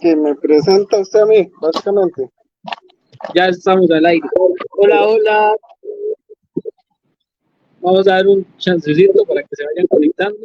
Que me presenta usted a mí, básicamente. Ya estamos al aire. Hola, hola. Vamos a dar un chancecito para que se vayan conectando.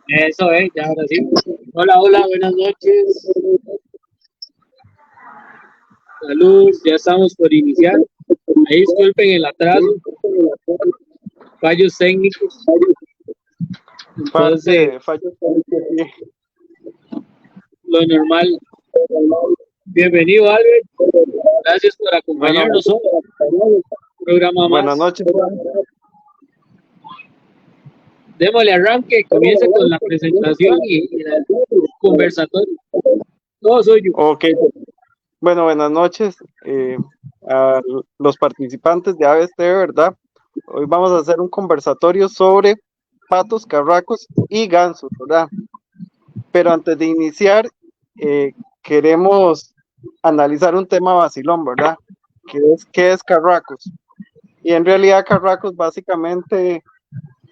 Eso es, ya ahora sí. Hola, hola, buenas noches. Salud, ya estamos por iniciar. Ahí disculpen el atraso, fallos técnicos. Entonces, Fallos técnicos, lo normal. Bienvenido, Albert. Gracias por acompañarnos hoy. Programa más. Buenas noches. Démosle arranque, comience con la presentación y el conversatorio. Todo suyo. Ok. Bueno, buenas noches a los participantes de ABST, ¿verdad? Hoy vamos a hacer un conversatorio sobre patos, carracos y gansos, ¿verdad? Pero antes de iniciar, queremos analizar un tema vacilón, ¿verdad? ¿Qué es carracos? Y en realidad carracos básicamente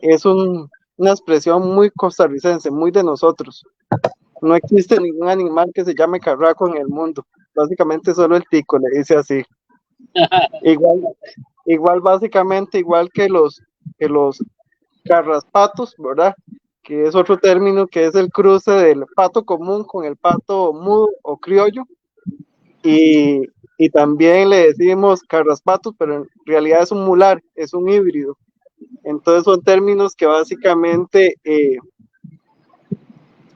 es una expresión muy costarricense, muy de nosotros. No existe ningún animal que se llame carraco en el mundo. Básicamente solo el tico le dice así. Igual básicamente, igual que los carraspatos, ¿verdad? Que es otro término que es el cruce del pato común con el pato mudo o criollo. Y también le decimos carraspatos, pero en realidad es un mular, es un híbrido. Entonces son términos que básicamente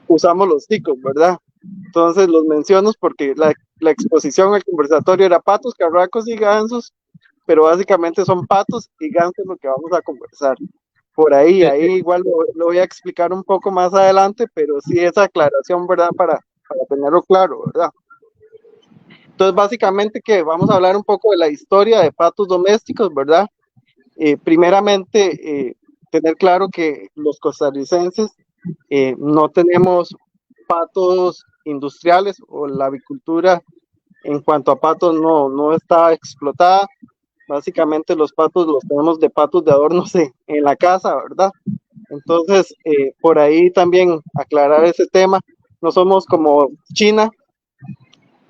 usamos los ticos, ¿verdad? Entonces los menciono porque la exposición, el conversatorio era patos, carracos y gansos, pero básicamente son patos y gansos lo que vamos a conversar. Por ahí igual lo voy a explicar un poco más adelante, pero sí esa aclaración, ¿verdad? Para tenerlo claro, ¿verdad? Entonces básicamente que vamos a hablar un poco de la historia de patos domésticos, ¿verdad? Primeramente, tener claro que los costarricenses no tenemos patos industriales o la avicultura en cuanto a patos no está explotada. Básicamente los patos los tenemos de patos de adornos en la casa, ¿verdad? Entonces, por ahí también aclarar ese tema. No somos como China,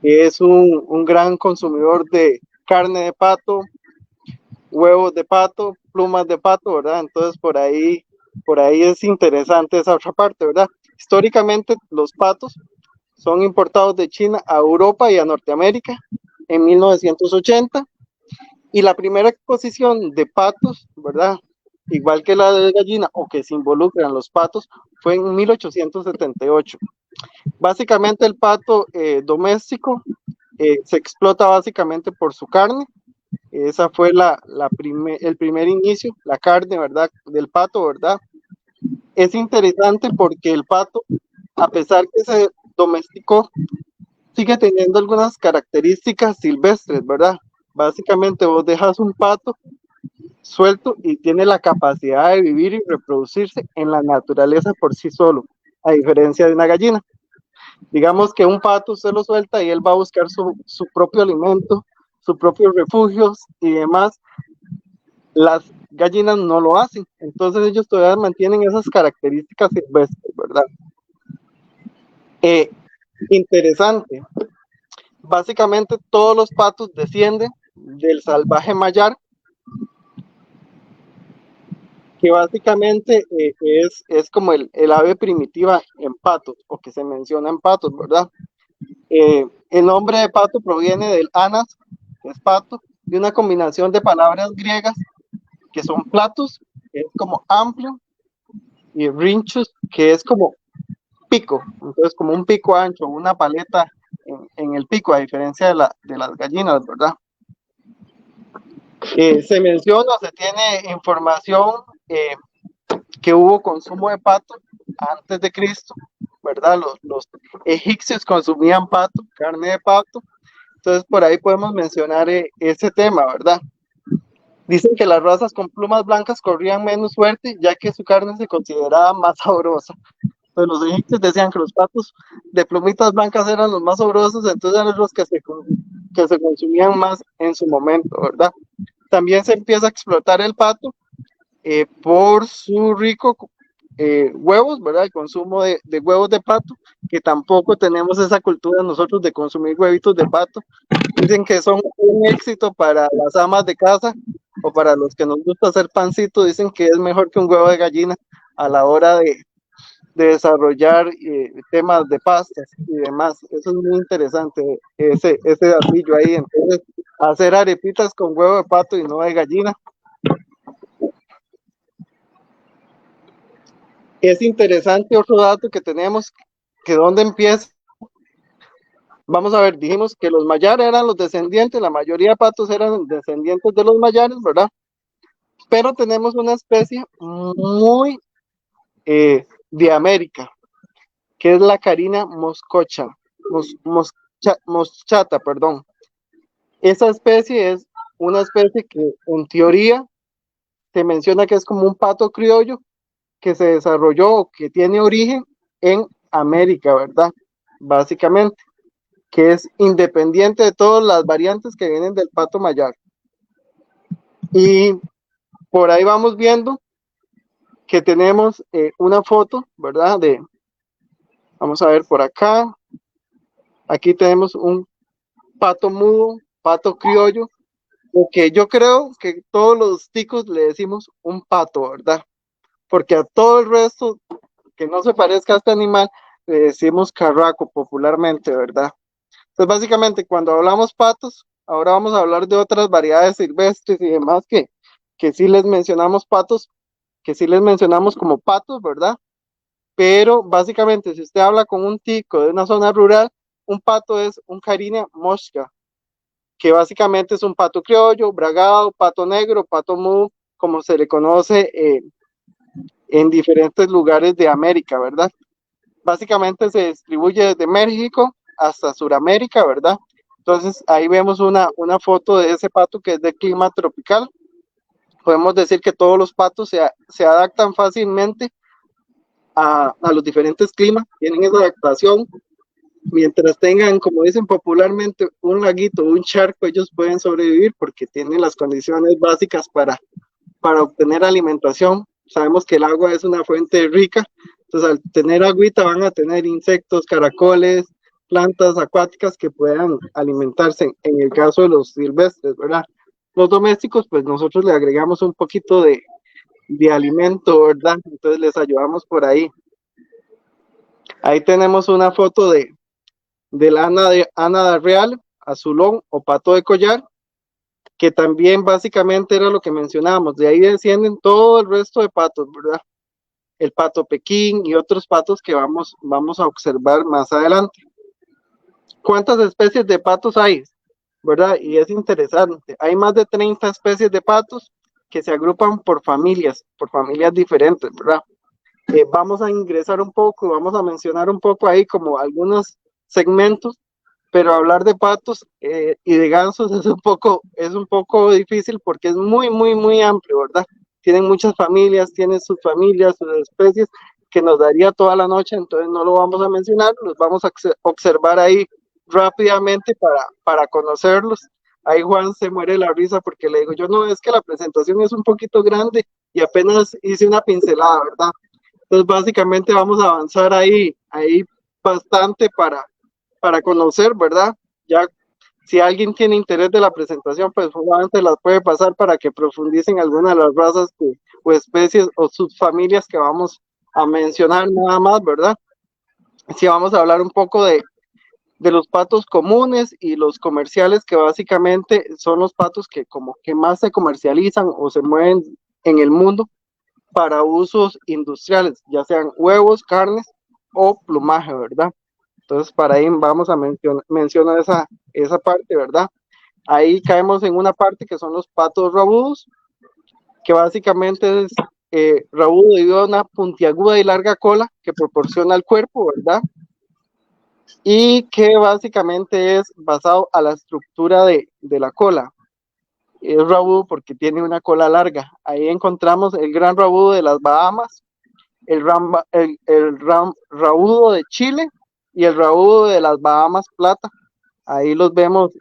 que es un gran consumidor de carne de pato, huevos de pato, plumas de pato, ¿verdad? Entonces por ahí es interesante esa otra parte, ¿verdad? Históricamente los patos son importados de China a Europa y a Norteamérica en 1980 y la primera exposición de patos, ¿verdad? Igual que la de gallina o que se involucran los patos, fue en 1878. Básicamente el pato doméstico se explota básicamente por su carne. Esa fue el primer inicio, la carne, ¿verdad? Del pato, ¿verdad? Es interesante porque el pato, a pesar que se domesticó, sigue teniendo algunas características silvestres, ¿verdad? Básicamente vos dejas un pato suelto y tiene la capacidad de vivir y reproducirse en la naturaleza por sí solo, a diferencia de una gallina. Digamos que un pato usted lo suelta y él va a buscar su propio alimento, sus propios refugios y demás. Las gallinas no lo hacen, entonces ellos todavía mantienen esas características silvestres, ¿verdad? Interesante. Básicamente todos los patos descienden del salvaje mayar, que básicamente es como el ave primitiva en patos, o que se menciona en patos, ¿verdad? El nombre de pato proviene del anas, que es pato, de una combinación de palabras griegas que son platos, que es como amplio, y rinchos, que es como pico, entonces como un pico ancho, una paleta en el pico, a diferencia de las gallinas, ¿verdad? Se menciona, se tiene información que hubo consumo de pato antes de Cristo, ¿verdad? Los egipcios consumían pato, carne de pato, entonces por ahí podemos mencionar ese tema, ¿verdad? Dicen que las razas con plumas blancas corrían menos suerte, ya que su carne se consideraba más sabrosa. Pues los egipcios decían que los patos de plumitas blancas eran los más sabrosos, entonces eran los que se consumían más en su momento, ¿verdad? También se empieza a explotar el pato por su rico huevos, ¿verdad? El consumo de huevos de pato, que tampoco tenemos esa cultura nosotros de consumir huevitos de pato. Dicen que son un éxito para las amas de casa o para los que nos gusta hacer pancito, dicen que es mejor que un huevo de gallina a la hora de desarrollar temas de pastas y demás. Eso es muy interesante, ese datillo ahí. Entonces, hacer arepitas con huevo de pato y no de gallina. Es interesante otro dato que tenemos, que dónde empieza. Vamos a ver, dijimos que los mayares eran los descendientes, la mayoría de patos eran descendientes de los mayares, ¿verdad? Pero tenemos una especie muy de América, que es la carina moscocha, moschata, perdón. Esa especie es una especie que en teoría se menciona que es como un pato criollo que se desarrolló, que tiene origen en América, ¿verdad? Básicamente, que es independiente de todas las variantes que vienen del pato mayar. Y por ahí vamos viendo que tenemos una foto, ¿verdad? Vamos a ver por acá. Aquí tenemos un pato mudo, pato criollo, que yo creo que todos los ticos le decimos un pato, ¿verdad? Porque a todo el resto que no se parezca a este animal le decimos carraco popularmente, ¿verdad? Entonces básicamente cuando hablamos patos, ahora vamos a hablar de otras variedades silvestres y demás que sí les mencionamos patos, que sí les mencionamos como patos, ¿verdad? Pero básicamente si usted habla con un tico de una zona rural, un pato es un carina mosca, que básicamente es un pato criollo, bragado, pato negro, pato mudo, como se le conoce en diferentes lugares de América, ¿verdad? Básicamente se distribuye desde México hasta Sudamérica, ¿verdad? Entonces ahí vemos una foto de ese pato que es de clima tropical. Podemos decir que todos los patos se adaptan fácilmente a los diferentes climas, tienen esa adaptación. Mientras tengan, como dicen popularmente, un laguito, un charco, ellos pueden sobrevivir porque tienen las condiciones básicas para obtener alimentación. Sabemos que el agua es una fuente rica, entonces al tener agüita van a tener insectos, caracoles, plantas acuáticas que puedan alimentarse en el caso de los silvestres, ¿verdad? Los domésticos, pues nosotros le agregamos un poquito de alimento, ¿verdad? Entonces les ayudamos por ahí. Ahí tenemos una foto de la Ana real, azulón o pato de collar, que también básicamente era lo que mencionábamos, de ahí descienden todo el resto de patos, ¿verdad? El pato Pekín y otros patos que vamos a observar más adelante. ¿Cuántas especies de patos hay? ¿Verdad? Y es interesante, hay más de 30 especies de patos que se agrupan por familias diferentes, ¿verdad? Vamos a ingresar un poco, vamos a mencionar un poco ahí como algunos segmentos, pero hablar de patos y de gansos es un poco difícil porque es muy, muy, muy amplio, ¿verdad? Tienen muchas familias, tienen sus familias, sus especies, que nos daría toda la noche, entonces no lo vamos a mencionar, los vamos a observar ahí rápidamente para conocerlos. Ahí Juan se muere la risa porque le digo, yo no, es que la presentación es un poquito grande y apenas hice una pincelada, ¿verdad? Entonces básicamente vamos a avanzar ahí bastante para conocer, ¿verdad? Ya si alguien tiene interés de la presentación, pues antes las puede pasar para que profundicen algunas de las razas o especies o subfamilias que vamos a mencionar nada más, ¿verdad? Si vamos a hablar un poco de los patos comunes y los comerciales, que básicamente son los patos que como que más se comercializan o se mueven en el mundo para usos industriales, ya sean huevos, carnes o plumaje, ¿verdad? Entonces, para ahí vamos a mencionar esa parte, ¿verdad? Ahí caemos en una parte que son los patos rabudos, que básicamente es rabudo debido a una puntiaguda y larga cola que proporciona al cuerpo, ¿verdad? Y que básicamente es basado a la estructura de la cola. Es rabudo porque tiene una cola larga. Ahí encontramos el gran rabudo de las Bahamas, el rabudo de Chile y el rabudo de las Bahamas Plata. Ahí los vemos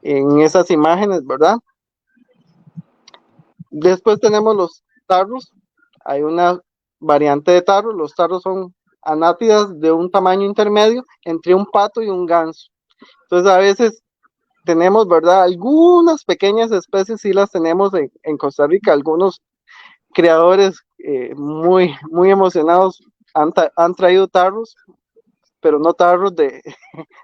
en esas imágenes, ¿verdad? Después tenemos los tarros. Hay una variante de tarros. Los tarros son anátidas de un tamaño intermedio entre un pato y un ganso. Entonces a veces tenemos, ¿verdad? Algunas pequeñas especies sí las tenemos en Costa Rica. Algunos creadores muy emocionados han traído tarros, pero no tarros de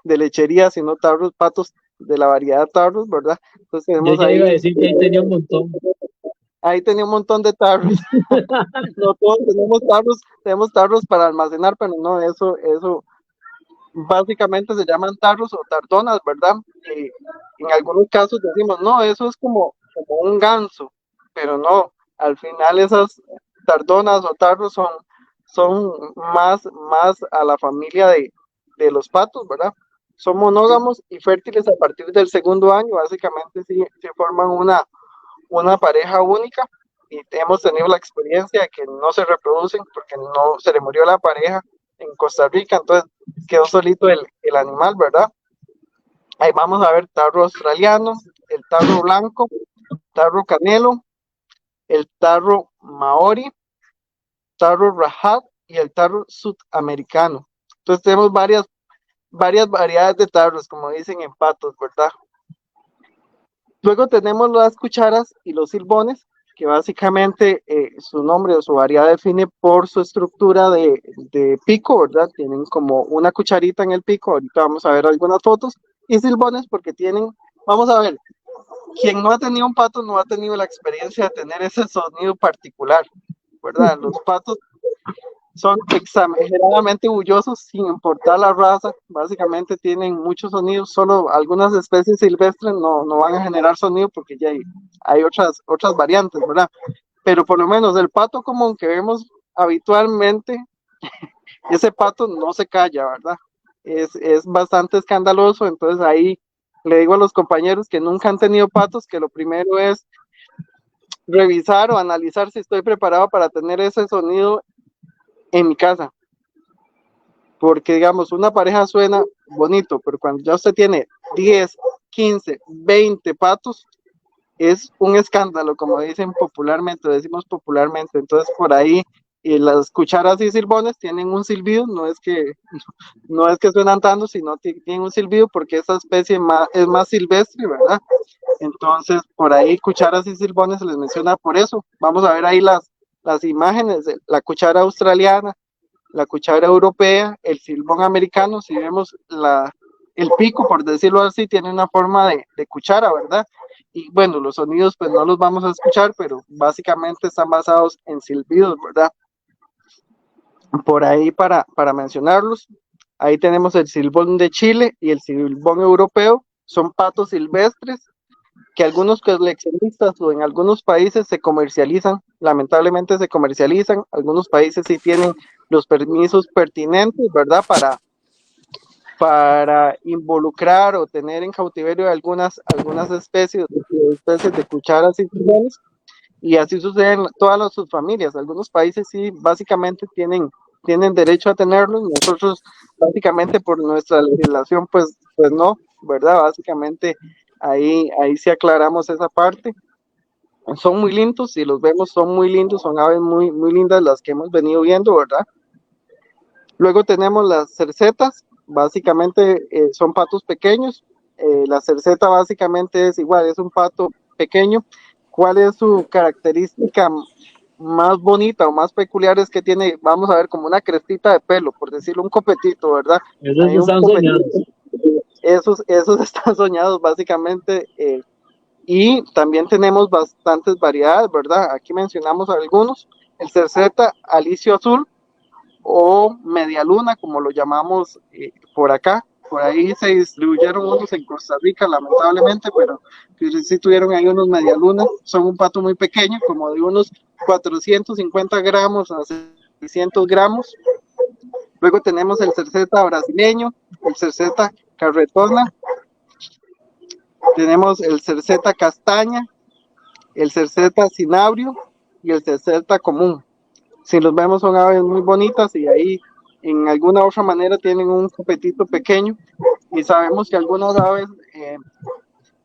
lechería, sino tarros, patos de la variedad de tarros, ¿verdad? Entonces Yo tenemos ya iba a ahí, decir que ahí tenía un montón. ahí tenía un montón de tarros. No todos tenemos tarros para almacenar, pero no, eso básicamente se llaman tarros o tardonas, ¿verdad? En algunos casos decimos, no, eso es como un ganso, pero no, al final esas tardonas o tarros son más a la familia de los patos, ¿verdad? Son monógamos y fértiles a partir del segundo año, básicamente sí forman una pareja única y hemos tenido la experiencia de que no se reproducen porque no se le murió la pareja en Costa Rica, entonces quedó solito el animal, ¿verdad? Ahí vamos a ver tarro australiano, el tarro blanco, tarro canelo, el tarro maori, tarro rajat y el tarro sudamericano. Entonces tenemos varias variedades de tarros, como dicen en patos, ¿verdad? Luego tenemos las cucharas y los silbones, que básicamente su nombre o su variedad define por su estructura de pico, ¿verdad? Tienen como una cucharita en el pico, ahorita vamos a ver algunas fotos, y silbones porque tienen, vamos a ver, quien no ha tenido un pato no ha tenido la experiencia de tener ese sonido particular, ¿verdad? Los patos son exageradamente bullosos sin importar la raza, básicamente tienen muchos sonidos, solo algunas especies silvestres no van a generar sonido porque ya hay otras variantes, ¿verdad? Pero por lo menos el pato común que vemos habitualmente, ese pato no se calla, ¿verdad? Es bastante escandaloso, entonces ahí le digo a los compañeros que nunca han tenido patos que lo primero es revisar o analizar si estoy preparado para tener ese sonido en mi casa. Porque, digamos, una pareja suena bonito, pero cuando ya usted tiene 10, 15, 20 patos, es un escándalo, como dicen popularmente, decimos popularmente. Entonces, por ahí, y las cucharas y silbones tienen un silbido, no es que suenan tanto, sino tienen un silbido porque esa especie es más silvestre, ¿verdad? Entonces, por ahí, cucharas y silbones se les menciona por eso. Vamos a ver ahí las imágenes de la cuchara australiana, la cuchara europea, el silbón americano, si vemos el pico, por decirlo así, tiene una forma de cuchara, ¿verdad? Y bueno, los sonidos pues no los vamos a escuchar, pero básicamente están basados en silbidos, ¿verdad? Por ahí para mencionarlos, ahí tenemos el silbón de Chile y el silbón europeo, son patos silvestres que algunos coleccionistas o en algunos países se comercializan, lamentablemente se comercializan, algunos países sí tienen los permisos pertinentes, ¿verdad? Para involucrar o tener en cautiverio algunas especies de cucharas y silbones, y así sucede en todas las subfamilias. Algunos países sí básicamente tienen derecho a tenerlos, nosotros básicamente por nuestra legislación pues no, ¿verdad? Básicamente ahí sí aclaramos esa parte. Son muy lindos, si los vemos son muy lindos, son aves muy lindas las que hemos venido viendo, ¿verdad? Luego tenemos las cercetas, básicamente son patos pequeños. La cerceta básicamente es igual, es un pato pequeño. ¿Cuál es su característica más bonita o más peculiar? Es que tiene, vamos a ver, como una crestita de pelo, por decirlo, un copetito, ¿verdad? Esos Hay un están copetito. soñados. Esos están soñados básicamente. Y también tenemos bastantes variedades, ¿verdad? Aquí mencionamos algunos. El cerceta alicio azul, o media luna, como lo llamamos por acá. por ahí se distribuyeron unos en Costa Rica, lamentablemente, pero sí tuvieron ahí unos medialunas. Son un pato muy pequeño, como de unos 450 gramos a 600 gramos. Luego tenemos el cerceta brasileño, el cerceta carretona, tenemos el cerceta castaña, el cerceta cinabrio y el cerceta común. Si los vemos son aves muy bonitas y ahí en alguna otra manera tienen un copetito pequeño, y sabemos que algunas aves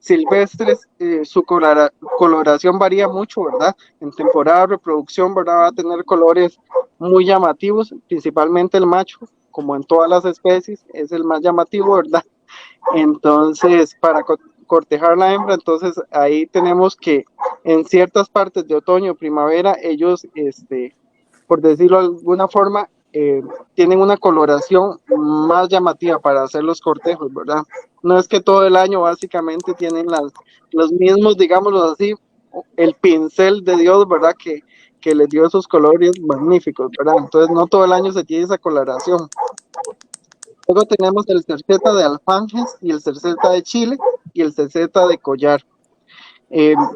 silvestres, su coloración varía mucho, ¿verdad? En temporada de reproducción, ¿verdad? Va a tener colores muy llamativos, principalmente el macho, como en todas las especies, es el más llamativo, ¿verdad? Entonces, para cortejar la hembra, entonces ahí tenemos que en ciertas partes de otoño, primavera, ellos, por decirlo de alguna forma, tienen una coloración más llamativa para hacer los cortejos, ¿verdad? No es que todo el año básicamente tienen los mismos, digámoslo así, el pincel de Dios, ¿verdad? Que les dio esos colores magníficos, ¿verdad? Entonces no todo el año se tiene esa coloración. Luego tenemos el cerceta de Alfanjes y el cerceta de Chile y el cerceta de Collar.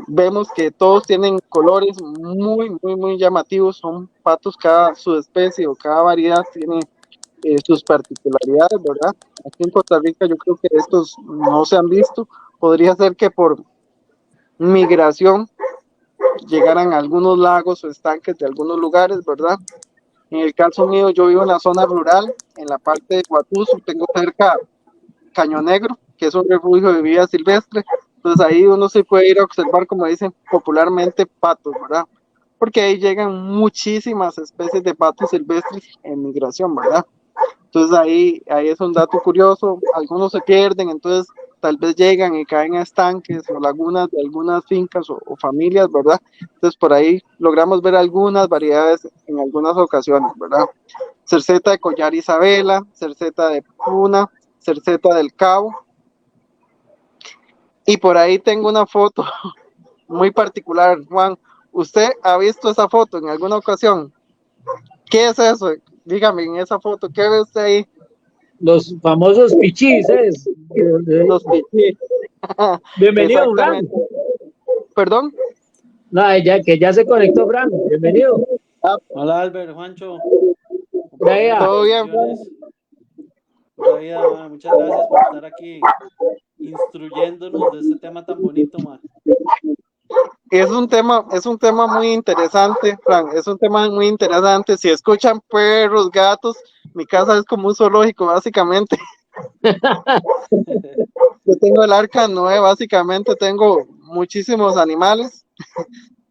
Vemos que todos tienen colores muy llamativos, son patos, cada subespecie o cada variedad tiene sus particularidades, ¿verdad? Aquí en Costa Rica yo creo que estos no se han visto, podría ser que por migración llegaran a algunos lagos o estanques de algunos lugares, ¿verdad? En el caso mío, yo vivo en la zona rural, en la parte de Guatuso, tengo cerca Caño Negro, que es un refugio de vida silvestre. Entonces ahí uno se puede ir a observar, como dicen popularmente, patos, ¿verdad? Porque ahí llegan muchísimas especies de patos silvestres en migración, ¿verdad? Entonces ahí es un dato curioso, algunos se pierden, entonces tal vez llegan y caen a estanques o lagunas de algunas fincas o familias, ¿verdad? Entonces por ahí logramos ver algunas variedades en algunas ocasiones, ¿verdad? Cerceta de Collar Isabela, cerceta de Puna, cerceta del Cabo. Y por ahí tengo una foto muy particular, Juan. ¿Usted ha visto esa foto en alguna ocasión? ¿Qué es eso? Dígame, en esa foto, ¿qué ve usted ahí? Los famosos pichis, ¿es? Los pichis. Bienvenido, Frank. Exactamente. ¿Perdón? No, que ya se conectó, Frank. Bienvenido. Hola Albert, Juancho. ¿Todo bien, Juan? Pura vida, man. Muchas gracias por estar aquí instruyéndonos de este tema tan bonito, man. Es un tema muy interesante, Frank, es un tema muy interesante. Si escuchan perros, gatos, mi casa es como un zoológico, básicamente. Yo tengo el arca Noé, básicamente tengo muchísimos animales,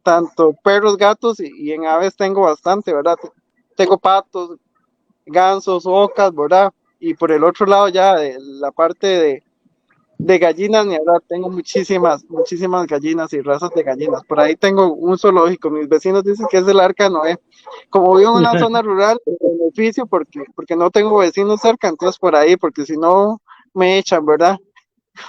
tanto perros, gatos y en aves tengo bastante, ¿verdad? Tengo patos, gansos, ocas, ¿verdad? Y por el otro lado ya de la parte de gallinas, ni hablar, tengo muchísimas gallinas y razas de gallinas. Por ahí tengo un zoológico, mis vecinos dicen que es el Arca Noé. Como vivo en una zona rural, beneficio porque no tengo vecinos cerca, entonces por ahí, porque si no me echan, ¿verdad?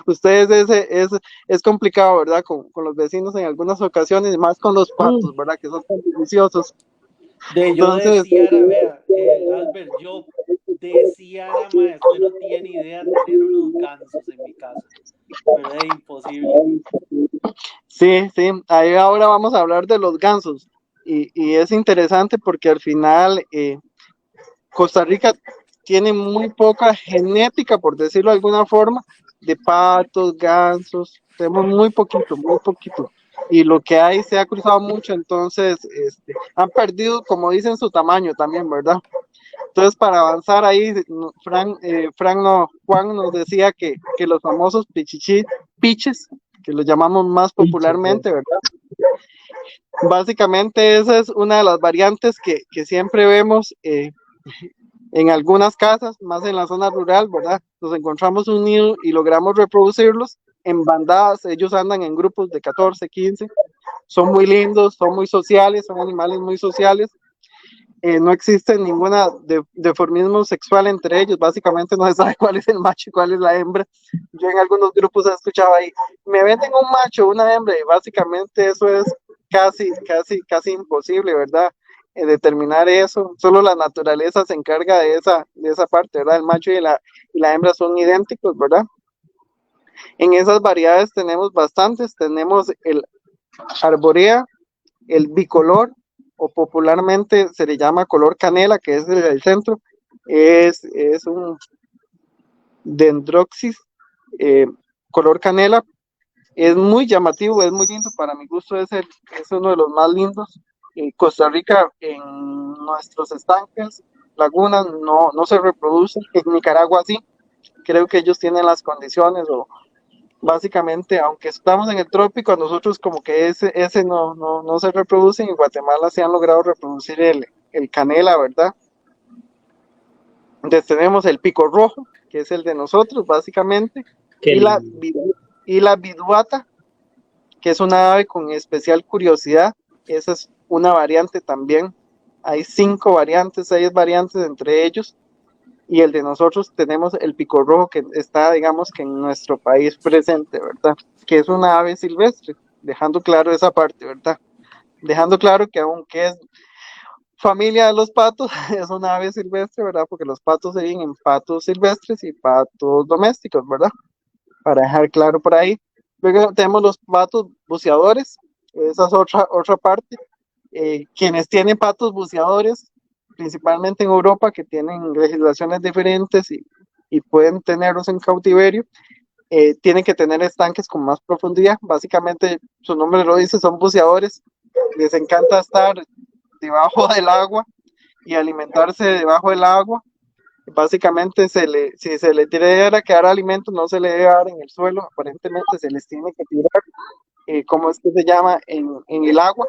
Ustedes es complicado, ¿verdad? Con los vecinos en algunas ocasiones, más con los patos, ¿verdad? Que son tan deliciosos. Yo deseara, vea, Albert, yo deseara, ma, usted no tiene idea tener unos gansos en mi casa, pero es imposible. Sí, ahí ahora vamos a hablar de los gansos y es interesante porque al final Costa Rica tiene muy poca genética, por decirlo de alguna forma, de patos, gansos, tenemos muy poquito. Y lo que hay se ha cruzado mucho, entonces han perdido, como dicen, su tamaño también, ¿verdad? Entonces, para avanzar ahí, Juan nos decía que los famosos piches, que los llamamos más popularmente, ¿verdad? Básicamente esa es una de las variantes que siempre vemos en algunas casas, más en la zona rural, ¿verdad? Nos encontramos un nido y logramos reproducirlos en bandadas, ellos andan en grupos de 14, 15, son muy lindos, son muy sociales, son animales muy sociales. No existe ninguna deformismo sexual entre ellos, básicamente no se sabe cuál es el macho y cuál es la hembra. Yo en algunos grupos he escuchado ahí, me venden un macho, una hembra, y básicamente eso es casi imposible, ¿verdad? determinar eso, solo la naturaleza se encarga de esa parte, ¿verdad? El macho y la hembra son idénticos, ¿verdad? En esas variedades tenemos bastantes, tenemos el arborea, el bicolor, o popularmente se le llama color canela, que es el del centro, es un dendroxis, color canela, es muy llamativo, es muy lindo, para mi gusto es uno de los más lindos. En Costa Rica, en nuestros estanques, lagunas, no se reproduce, en Nicaragua sí, creo que ellos tienen las condiciones, o básicamente, aunque estamos en el trópico, a nosotros como que ese no se reproduce. En Guatemala se han logrado reproducir el canela, ¿verdad? Entonces tenemos el pico rojo, que es el de nosotros, básicamente, y la viduata, que es una ave con especial curiosidad. Esa es una variante también. Hay 5 variantes, 6 variantes entre ellos. Y el de nosotros tenemos el pico rojo, que está, digamos, que en nuestro país presente, ¿verdad? Que es una ave silvestre, dejando claro esa parte, ¿verdad? Dejando claro que aunque es familia de los patos, es una ave silvestre, ¿verdad? Porque los patos se dividen en patos silvestres y patos domésticos, ¿verdad? Para dejar claro por ahí. Luego tenemos los patos buceadores, esa es otra parte. Quienes tienen patos buceadores, principalmente en Europa, que tienen legislaciones diferentes y pueden tenerlos en cautiverio, tienen que tener estanques con más profundidad. Básicamente, su nombre lo dice, son buceadores, les encanta estar debajo del agua y alimentarse debajo del agua. Básicamente, si se le tiene que dar alimento, no se le debe dar en el suelo, aparentemente se les tiene que tirar, ¿cómo es que se llama? En el agua,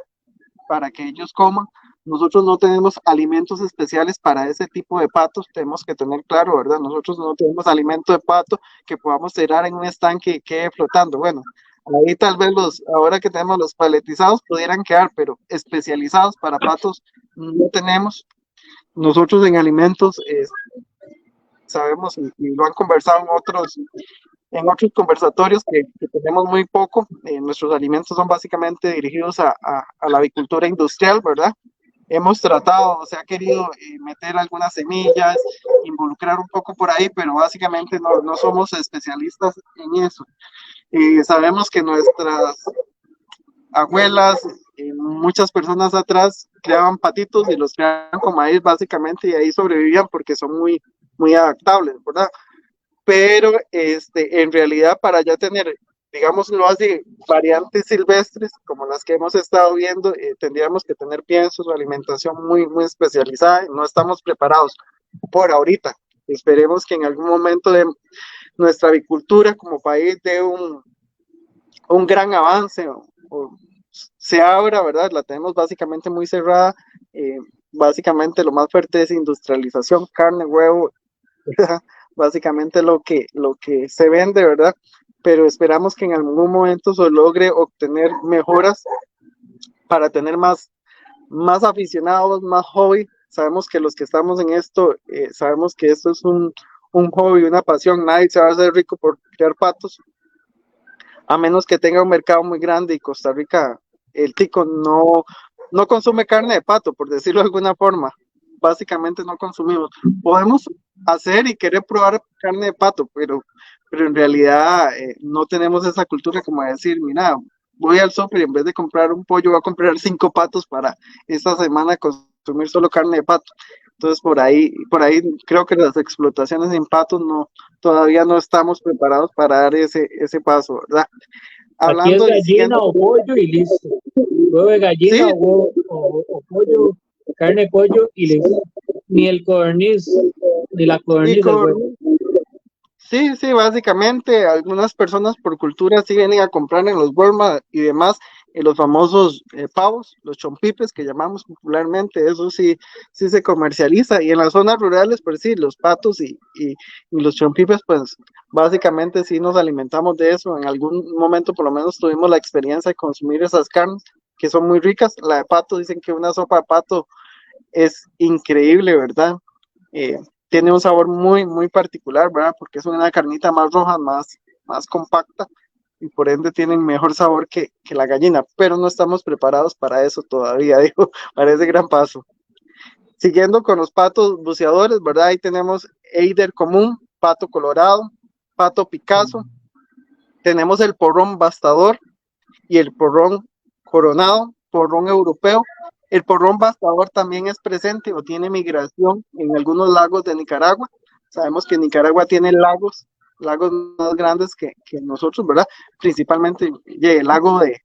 para que ellos coman. Nosotros no tenemos alimentos especiales para ese tipo de patos, tenemos que tener claro, ¿verdad? Nosotros no tenemos alimento de pato que podamos tirar en un estanque y quede flotando. Bueno, ahí tal vez ahora que tenemos los paletizados pudieran quedar, pero especializados para patos no tenemos. Nosotros en alimentos sabemos, y lo han conversado en otros conversatorios que tenemos muy poco. Nuestros alimentos son básicamente dirigidos a la avicultura industrial, ¿verdad? Hemos tratado, se ha querido meter algunas semillas, involucrar un poco por ahí, pero básicamente no somos especialistas en eso. Sabemos que nuestras abuelas, muchas personas atrás, criaban patitos y los criaban con maíz básicamente, y ahí sobrevivían porque son muy adaptables, ¿verdad? Pero en realidad, para ya tener, digámoslo así, variantes silvestres como las que hemos estado viendo, tendríamos que tener piensos o alimentación muy especializada. No estamos preparados por ahorita. Esperemos que en algún momento de nuestra avicultura como país dé un gran avance, o se abra, ¿verdad? La tenemos básicamente muy cerrada. Básicamente lo más fuerte es industrialización, carne, huevo, ¿verdad? Básicamente lo que se vende, ¿verdad? Pero esperamos que en algún momento se logre obtener mejoras para tener más aficionados, más hobby. Sabemos que los que estamos en esto, sabemos que esto es un hobby, una pasión. Nadie se va a hacer rico por criar patos, a menos que tenga un mercado muy grande, y Costa Rica, el tico no consume carne de pato, por decirlo de alguna forma. Básicamente no consumimos. Podemos hacer y querer probar carne de pato, pero en realidad no tenemos esa cultura como de decir, mira, voy al súper y en vez de comprar un pollo voy a comprar 5 patos para esta semana consumir solo carne de pato. Entonces por ahí creo que las explotaciones en patos todavía no estamos preparados para dar ese paso, ¿verdad? Hablando aquí es gallina o pollo y listo. Huevo de gallina, sí, o pollo, carne de pollo y listo. Ni el codorniz, ni la codorniz del huevo. Sí, básicamente algunas personas por cultura sí vienen a comprar en los Walmart y demás los famosos pavos, los chompipes que llamamos popularmente. Eso sí se comercializa, y en las zonas rurales pues sí, los patos y los chompipes pues básicamente sí nos alimentamos de eso. En algún momento por lo menos tuvimos la experiencia de consumir esas carnes que son muy ricas. La de pato, dicen que una sopa de pato es increíble, ¿verdad? Tiene un sabor muy particular, ¿verdad? Porque es una carnita más roja, más compacta, y por ende tienen mejor sabor que la gallina, pero no estamos preparados para eso todavía, digo, para ese gran paso. Siguiendo con los patos buceadores, ¿verdad? Ahí tenemos eider común, pato colorado, pato picasso, tenemos el porrón bastador y el porrón coronado, porrón europeo. El porrón bastador también es presente o tiene migración en algunos lagos de Nicaragua. Sabemos que Nicaragua tiene lagos más grandes que nosotros, ¿verdad? Principalmente el lago de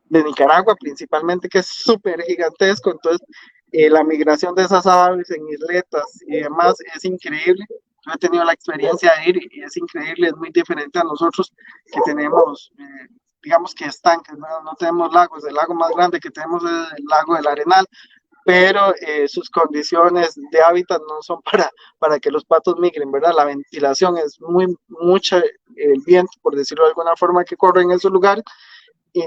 Nicaragua, principalmente, que es súper gigantesco. Entonces, la migración de esas aves en isletas y demás es increíble. Yo he tenido la experiencia de ir y es increíble, es muy diferente a nosotros que tenemos, digamos que estanques, no tenemos lagos. El lago más grande que tenemos es el lago del Arenal, pero sus condiciones de hábitat no son para que los patos migren, ¿verdad? La ventilación es mucha, el viento, por decirlo de alguna forma, que corre en esos lugares, y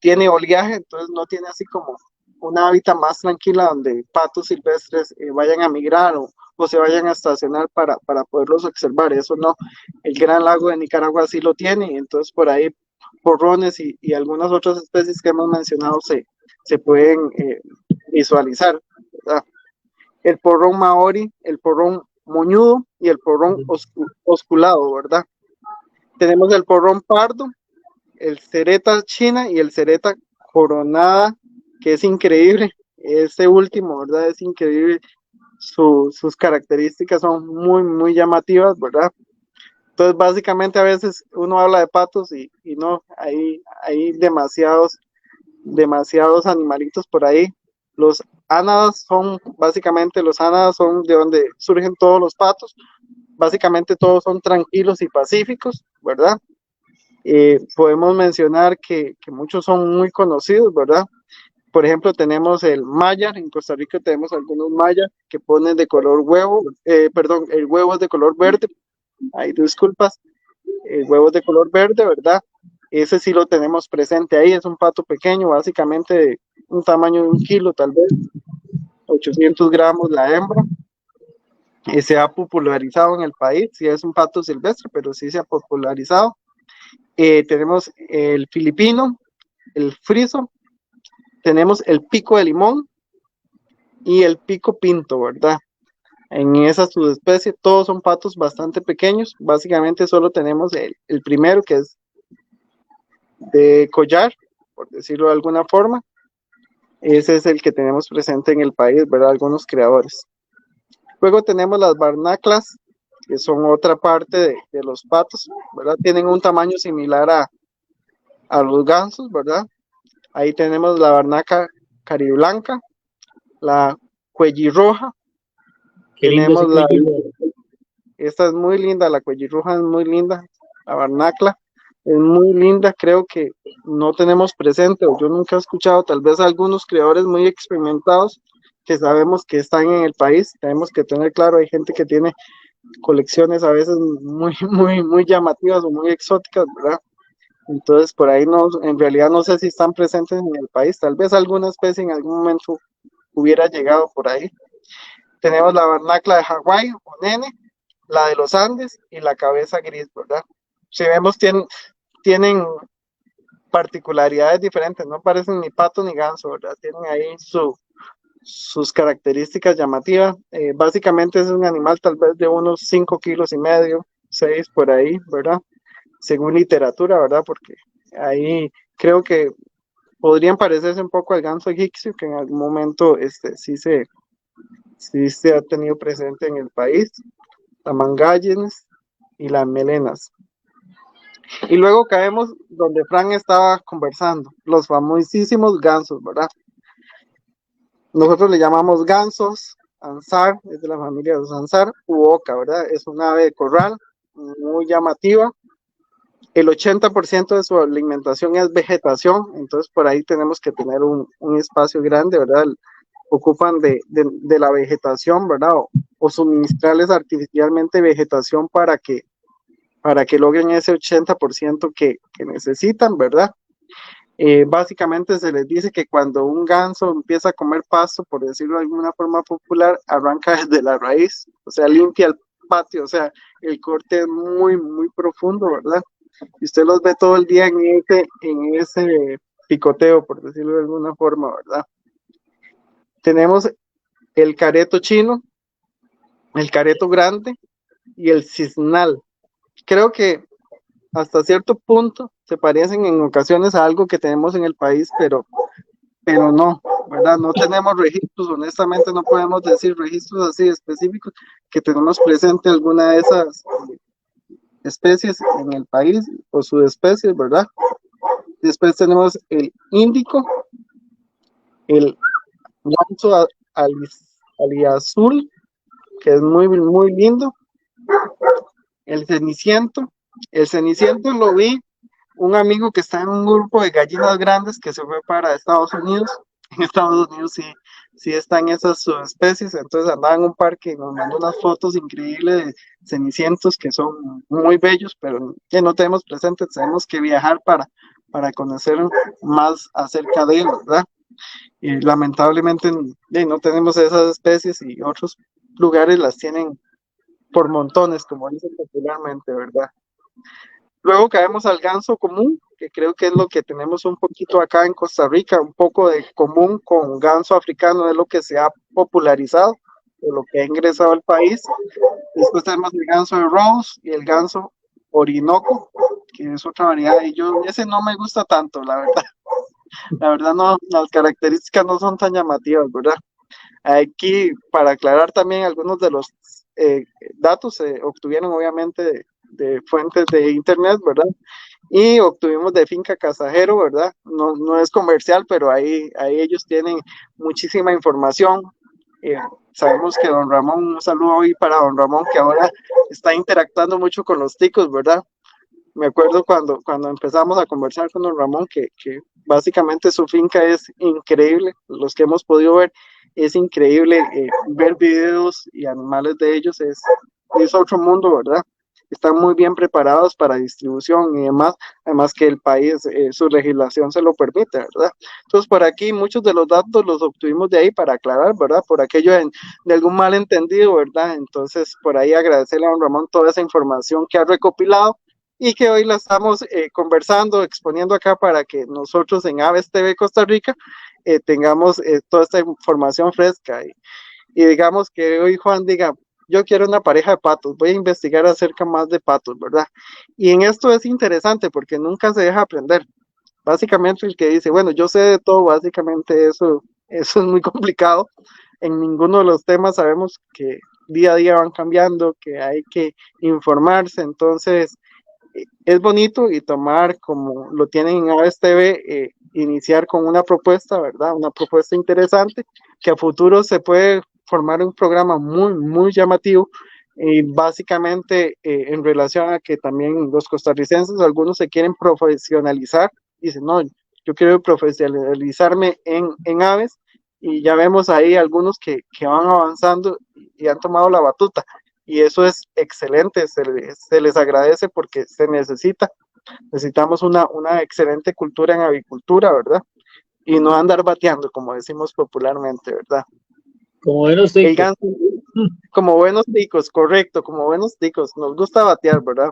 tiene oleaje, entonces no tiene así como una hábitat más tranquila donde patos silvestres vayan a migrar o se vayan a estacionar para poderlos observar. Eso no, el Gran Lago de Nicaragua sí lo tiene, y entonces por ahí porrones y algunas otras especies que hemos mencionado se pueden visualizar, ¿verdad? El porrón maori, el porrón moñudo y el porrón osculado, ¿verdad? Tenemos el porrón pardo, el cereta china y el cereta coronada, que es increíble. Este último, ¿verdad? Es increíble. Sus características son muy llamativas, ¿verdad? Entonces, básicamente, a veces uno habla de patos y no, hay demasiados animalitos por ahí. Los ánadas son, básicamente, los ánadas son de donde surgen todos los patos. Básicamente, todos son tranquilos y pacíficos, ¿verdad? Podemos mencionar que muchos son muy conocidos, ¿verdad? Por ejemplo, tenemos el mayar, en Costa Rica tenemos algunos mayar que ponen de color huevo, perdón, el huevo es de color verde, hay disculpas, el huevo es de color verde, ¿verdad? Ese sí lo tenemos presente ahí, es un pato pequeño, básicamente de un tamaño de 1 kilo, tal vez, 800 gramos la hembra. Se ha popularizado en el país, sí es un pato silvestre, pero sí se ha popularizado. Tenemos el filipino, el friso, tenemos el pico de limón y el pico pinto, ¿verdad? En esa subespecie todos son patos bastante pequeños, básicamente solo tenemos el primero, que es de collar, por decirlo de alguna forma. Ese es el que tenemos presente en el país, ¿verdad? Algunos creadores. Luego tenemos las barnaclas, que son otra parte de los patos, ¿verdad? Tienen un tamaño similar a los gansos, ¿verdad? Ahí tenemos la barnaca cariblanca, la cuellirroja. Tenemos esta es muy linda, la cuellirroja es muy linda, la barnacla es muy linda, creo que no tenemos presente, o yo nunca he escuchado, tal vez algunos creadores muy experimentados que sabemos que están en el país. Tenemos que tener claro, hay gente que tiene colecciones a veces muy llamativas o muy exóticas, ¿verdad? Entonces por ahí no, en realidad no sé si están presentes en el país, tal vez alguna especie en algún momento hubiera llegado por ahí. Tenemos la barnacla de Hawái o nene, la de los Andes y la cabeza gris, ¿verdad? Si vemos, tienen particularidades diferentes, no parecen ni pato ni ganso, ¿verdad? Tienen ahí sus características llamativas. Básicamente es un animal tal vez de unos 5 kilos y medio, 6 por ahí, ¿verdad? Según literatura, ¿verdad? Porque ahí creo que podrían parecerse un poco al ganso egipcio, que en algún momento sí se ha tenido presente en el país, la mangallenes y las melenas. Y luego caemos donde Frank estaba conversando, los famosísimos gansos, ¿verdad? Nosotros le llamamos gansos, ansar, es de la familia de los ansar, u oca, ¿verdad? Es un ave de corral muy llamativa. El 80% de su alimentación es vegetación, entonces por ahí tenemos que tener un espacio grande, ¿verdad? Ocupan de la vegetación, ¿verdad? O suministrarles artificialmente vegetación para que logren ese 80% que necesitan, ¿verdad? Básicamente se les dice que cuando un ganso empieza a comer pasto, por decirlo de alguna forma popular, arranca desde la raíz, o sea, limpia el patio, o sea, el corte es muy profundo, ¿verdad? Y usted los ve todo el día en ese picoteo, por decirlo de alguna forma, ¿verdad? Tenemos el careto chino, el careto grande y el cisnal. Creo que hasta cierto punto se parecen en ocasiones a algo que tenemos en el país, pero no, ¿verdad? No tenemos registros, honestamente no podemos decir registros así específicos que tenemos presente alguna de esas especies en el país o subespecies, ¿verdad? Después tenemos el índico, el ganso aliazul, que es muy, muy lindo, el ceniciento lo vi un amigo que está en un grupo de gallinas grandes que se fue para Estados Unidos. En Estados Unidos sí están esas subespecies, entonces andaba en un parque y nos mandó unas fotos increíbles de cenicientos que son muy bellos, pero que no tenemos presentes, tenemos que viajar para conocer más acerca de él, ¿verdad? Y lamentablemente no tenemos esas especies y otros lugares las tienen por montones, como dicen popularmente, ¿verdad? Luego caemos al ganso común, que creo que es lo que tenemos un poquito acá en Costa Rica, un poco de común con ganso africano, es lo que se ha popularizado, o lo que ha ingresado al país. Después tenemos el ganso de Rose y el ganso orinoco, que es otra variedad, y ese no me gusta tanto, la verdad. La verdad no, las características no son tan llamativas, ¿verdad? Aquí, para aclarar también algunos de los datos, se obtuvieron obviamente de fuentes de internet, ¿verdad? Y obtuvimos de Finca Casajero, ¿verdad? No es comercial, pero ahí ellos tienen muchísima información. Sabemos que don Ramón, un saludo hoy para don Ramón, que ahora está interactuando mucho con los ticos, ¿verdad? Me acuerdo cuando empezamos a conversar con don Ramón, que básicamente su finca es increíble, los que hemos podido ver, es increíble ver videos y animales de ellos, es otro mundo, ¿verdad? Están muy bien preparados para distribución y demás, además que el país, su legislación se lo permite, ¿verdad? Entonces, por aquí muchos de los datos los obtuvimos de ahí para aclarar, ¿verdad? Por aquello de algún malentendido, ¿verdad? Entonces, por ahí agradecerle a don Ramón toda esa información que ha recopilado y que hoy la estamos conversando, exponiendo acá para que nosotros en Aves TV Costa Rica tengamos toda esta información fresca y digamos que hoy Juan diga, yo quiero una pareja de patos, voy a investigar acerca más de patos, ¿verdad? Y en esto es interesante porque nunca se deja aprender. Básicamente el que dice, bueno, yo sé de todo, básicamente eso es muy complicado. En ninguno de los temas sabemos que día a día van cambiando, que hay que informarse, entonces es bonito y tomar como lo tienen en Aves TV, iniciar con una propuesta, ¿verdad? Una propuesta interesante que a futuro se puede formar un programa muy, muy llamativo y básicamente en relación a que también los costarricenses, algunos se quieren profesionalizar, dicen, no, yo quiero profesionalizarme en aves y ya vemos ahí algunos que van avanzando y han tomado la batuta y eso es excelente, se les agradece porque se necesitamos una excelente cultura en avicultura, ¿verdad? Y no andar bateando, como decimos popularmente, ¿verdad? Como buenos ticos. Como buenos ticos, correcto, como buenos ticos, nos gusta batear, ¿verdad?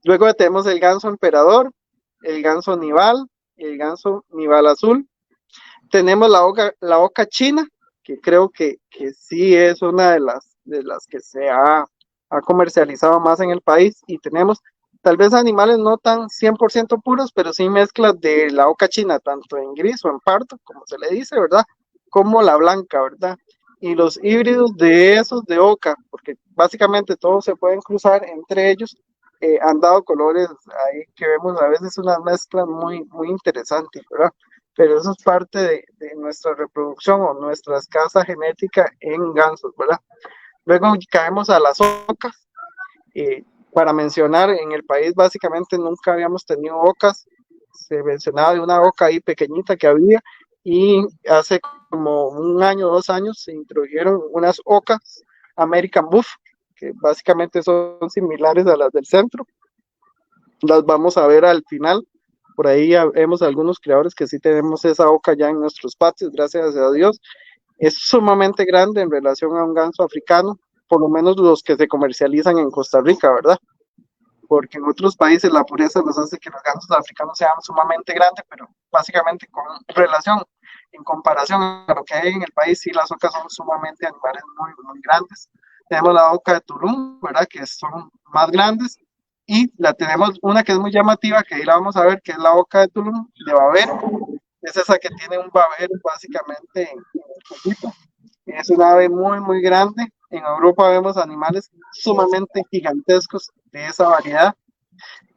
Luego tenemos el ganso emperador, el ganso nival, el ganso nival azul. Tenemos la oca china, que creo que sí es una de las que se ha comercializado más en el país, y tenemos tal vez animales no tan 100% puros, pero sí mezclas de la oca china, tanto en gris o en pardo, como se le dice, ¿verdad? Como la blanca, ¿verdad? Y los híbridos de esos de oca, porque básicamente todos se pueden cruzar entre ellos, han dado colores ahí que vemos a veces unas mezclas muy, muy interesantes, ¿verdad? Pero eso es parte de nuestra reproducción o nuestra escasa genética en gansos, ¿verdad? Luego caemos a las ocas. Para mencionar, en el país básicamente nunca habíamos tenido ocas. Se mencionaba de una oca ahí pequeñita que había y hace como un año, 2 años se introdujeron unas ocas American Buff, que básicamente son similares a las del centro. Las vamos a ver al final. Por ahí vemos algunos creadores que sí tenemos esa oca ya en nuestros patios, gracias a Dios. Es sumamente grande en relación a un ganso africano, por lo menos los que se comercializan en Costa Rica, ¿verdad? Porque en otros países la pureza nos hace que los gansos africanos sean sumamente grandes, pero básicamente con relación en comparación a lo que hay en el país, sí, las ocas son sumamente animales muy, muy grandes. Tenemos la oca de Tulum, ¿verdad? Que son más grandes. Y la tenemos una que es muy llamativa, que ahí la vamos a ver, que es la oca de Tulum, de babero. Es esa que tiene un babero básicamente en el cuellito. Es una ave muy, muy grande. En Europa vemos animales sumamente gigantescos de esa variedad,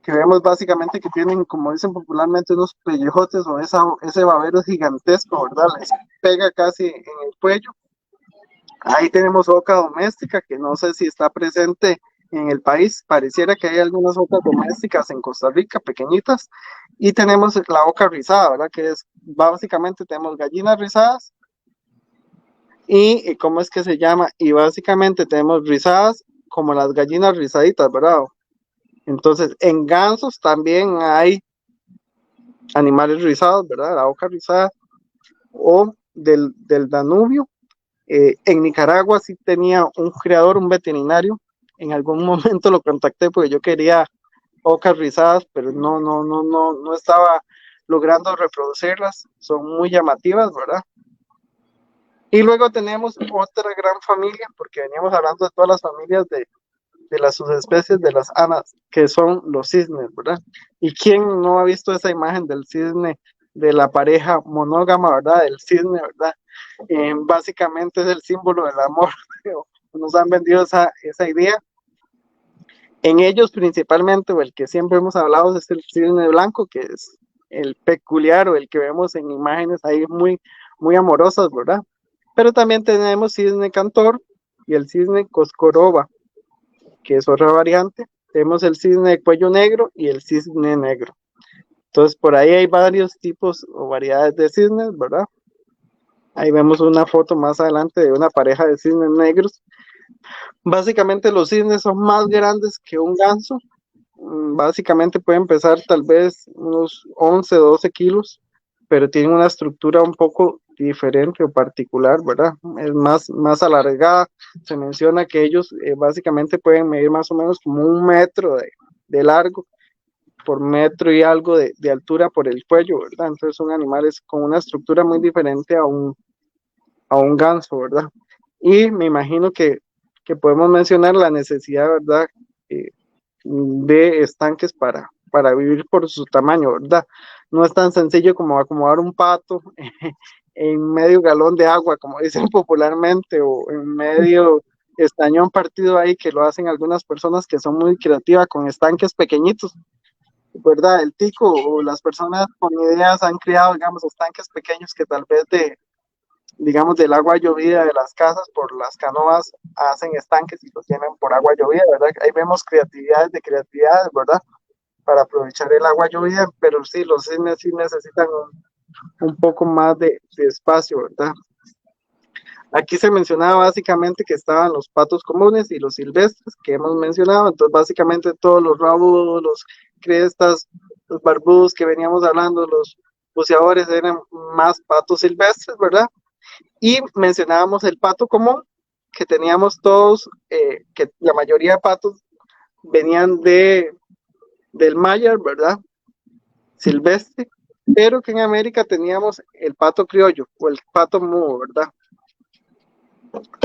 que vemos básicamente que tienen, como dicen popularmente, unos pellejotes o ese babero gigantesco, ¿verdad? Les pega casi en el cuello. Ahí tenemos oca doméstica, que no sé si está presente en el país. Pareciera que hay algunas ocas domésticas en Costa Rica, pequeñitas. Y tenemos la oca rizada, ¿verdad? Que es, básicamente tenemos gallinas rizadas. Y ¿cómo es que se llama? Y básicamente tenemos rizadas como las gallinas rizaditas, ¿verdad? Entonces, en gansos también hay animales rizados, ¿verdad? La oca rizada o del Danubio. En Nicaragua sí tenía un criador, un veterinario. En algún momento lo contacté porque yo quería ocas rizadas, pero no estaba logrando reproducirlas. Son muy llamativas, ¿verdad? Y luego tenemos otra gran familia, porque veníamos hablando de todas las familias de las subespecies de las anas, que son los cisnes, ¿verdad? ¿Y quién no ha visto esa imagen del cisne, de la pareja monógama, ¿verdad? Del cisne, ¿verdad? Básicamente es el símbolo del amor. Nos han vendido esa idea. En ellos principalmente, o el que siempre hemos hablado, es el cisne blanco, que es el peculiar o el que vemos en imágenes ahí muy, muy amorosas, ¿verdad? Pero también tenemos cisne cantor y el cisne coscoroba, que es otra variante. Tenemos el cisne de cuello negro y el cisne negro. Entonces, por ahí hay varios tipos o variedades de cisnes, ¿verdad? Ahí vemos una foto más adelante de una pareja de cisnes negros. Básicamente los cisnes son más grandes que un ganso. Básicamente pueden pesar tal vez unos 11, 12 kilos, pero tienen una estructura un poco diferente o particular, ¿verdad? Es más alargada. Se menciona que ellos básicamente pueden medir más o menos como 1 metro de largo por metro y algo de altura por el cuello, ¿verdad? Entonces son animales con una estructura muy diferente a un ganso, ¿verdad? Y me imagino que podemos mencionar la necesidad, ¿verdad? De estanques para vivir por su tamaño, ¿verdad? No es tan sencillo como acomodar un pato en medio galón de agua, como dicen popularmente, o en medio estañón partido ahí, que lo hacen algunas personas que son muy creativas con estanques pequeñitos, ¿verdad? El tico o las personas con ideas han creado, digamos, estanques pequeños que tal vez digamos, del agua llovida de las casas por las canoas hacen estanques y los tienen por agua llovida, ¿verdad? Ahí vemos creatividades, ¿verdad? Para aprovechar el agua llovida, pero sí, los cisnes sí necesitan un poco más de espacio, ¿verdad? Aquí se mencionaba básicamente que estaban los patos comunes y los silvestres que hemos mencionado, entonces básicamente todos los rabudos, los crestas, los barbudos que veníamos hablando, los buceadores eran más patos silvestres, ¿verdad? Y mencionábamos el pato común, que teníamos todos, que la mayoría de patos venían del Mayar, ¿verdad? Silvestre, pero que en América teníamos el pato criollo o el pato mudo, ¿verdad?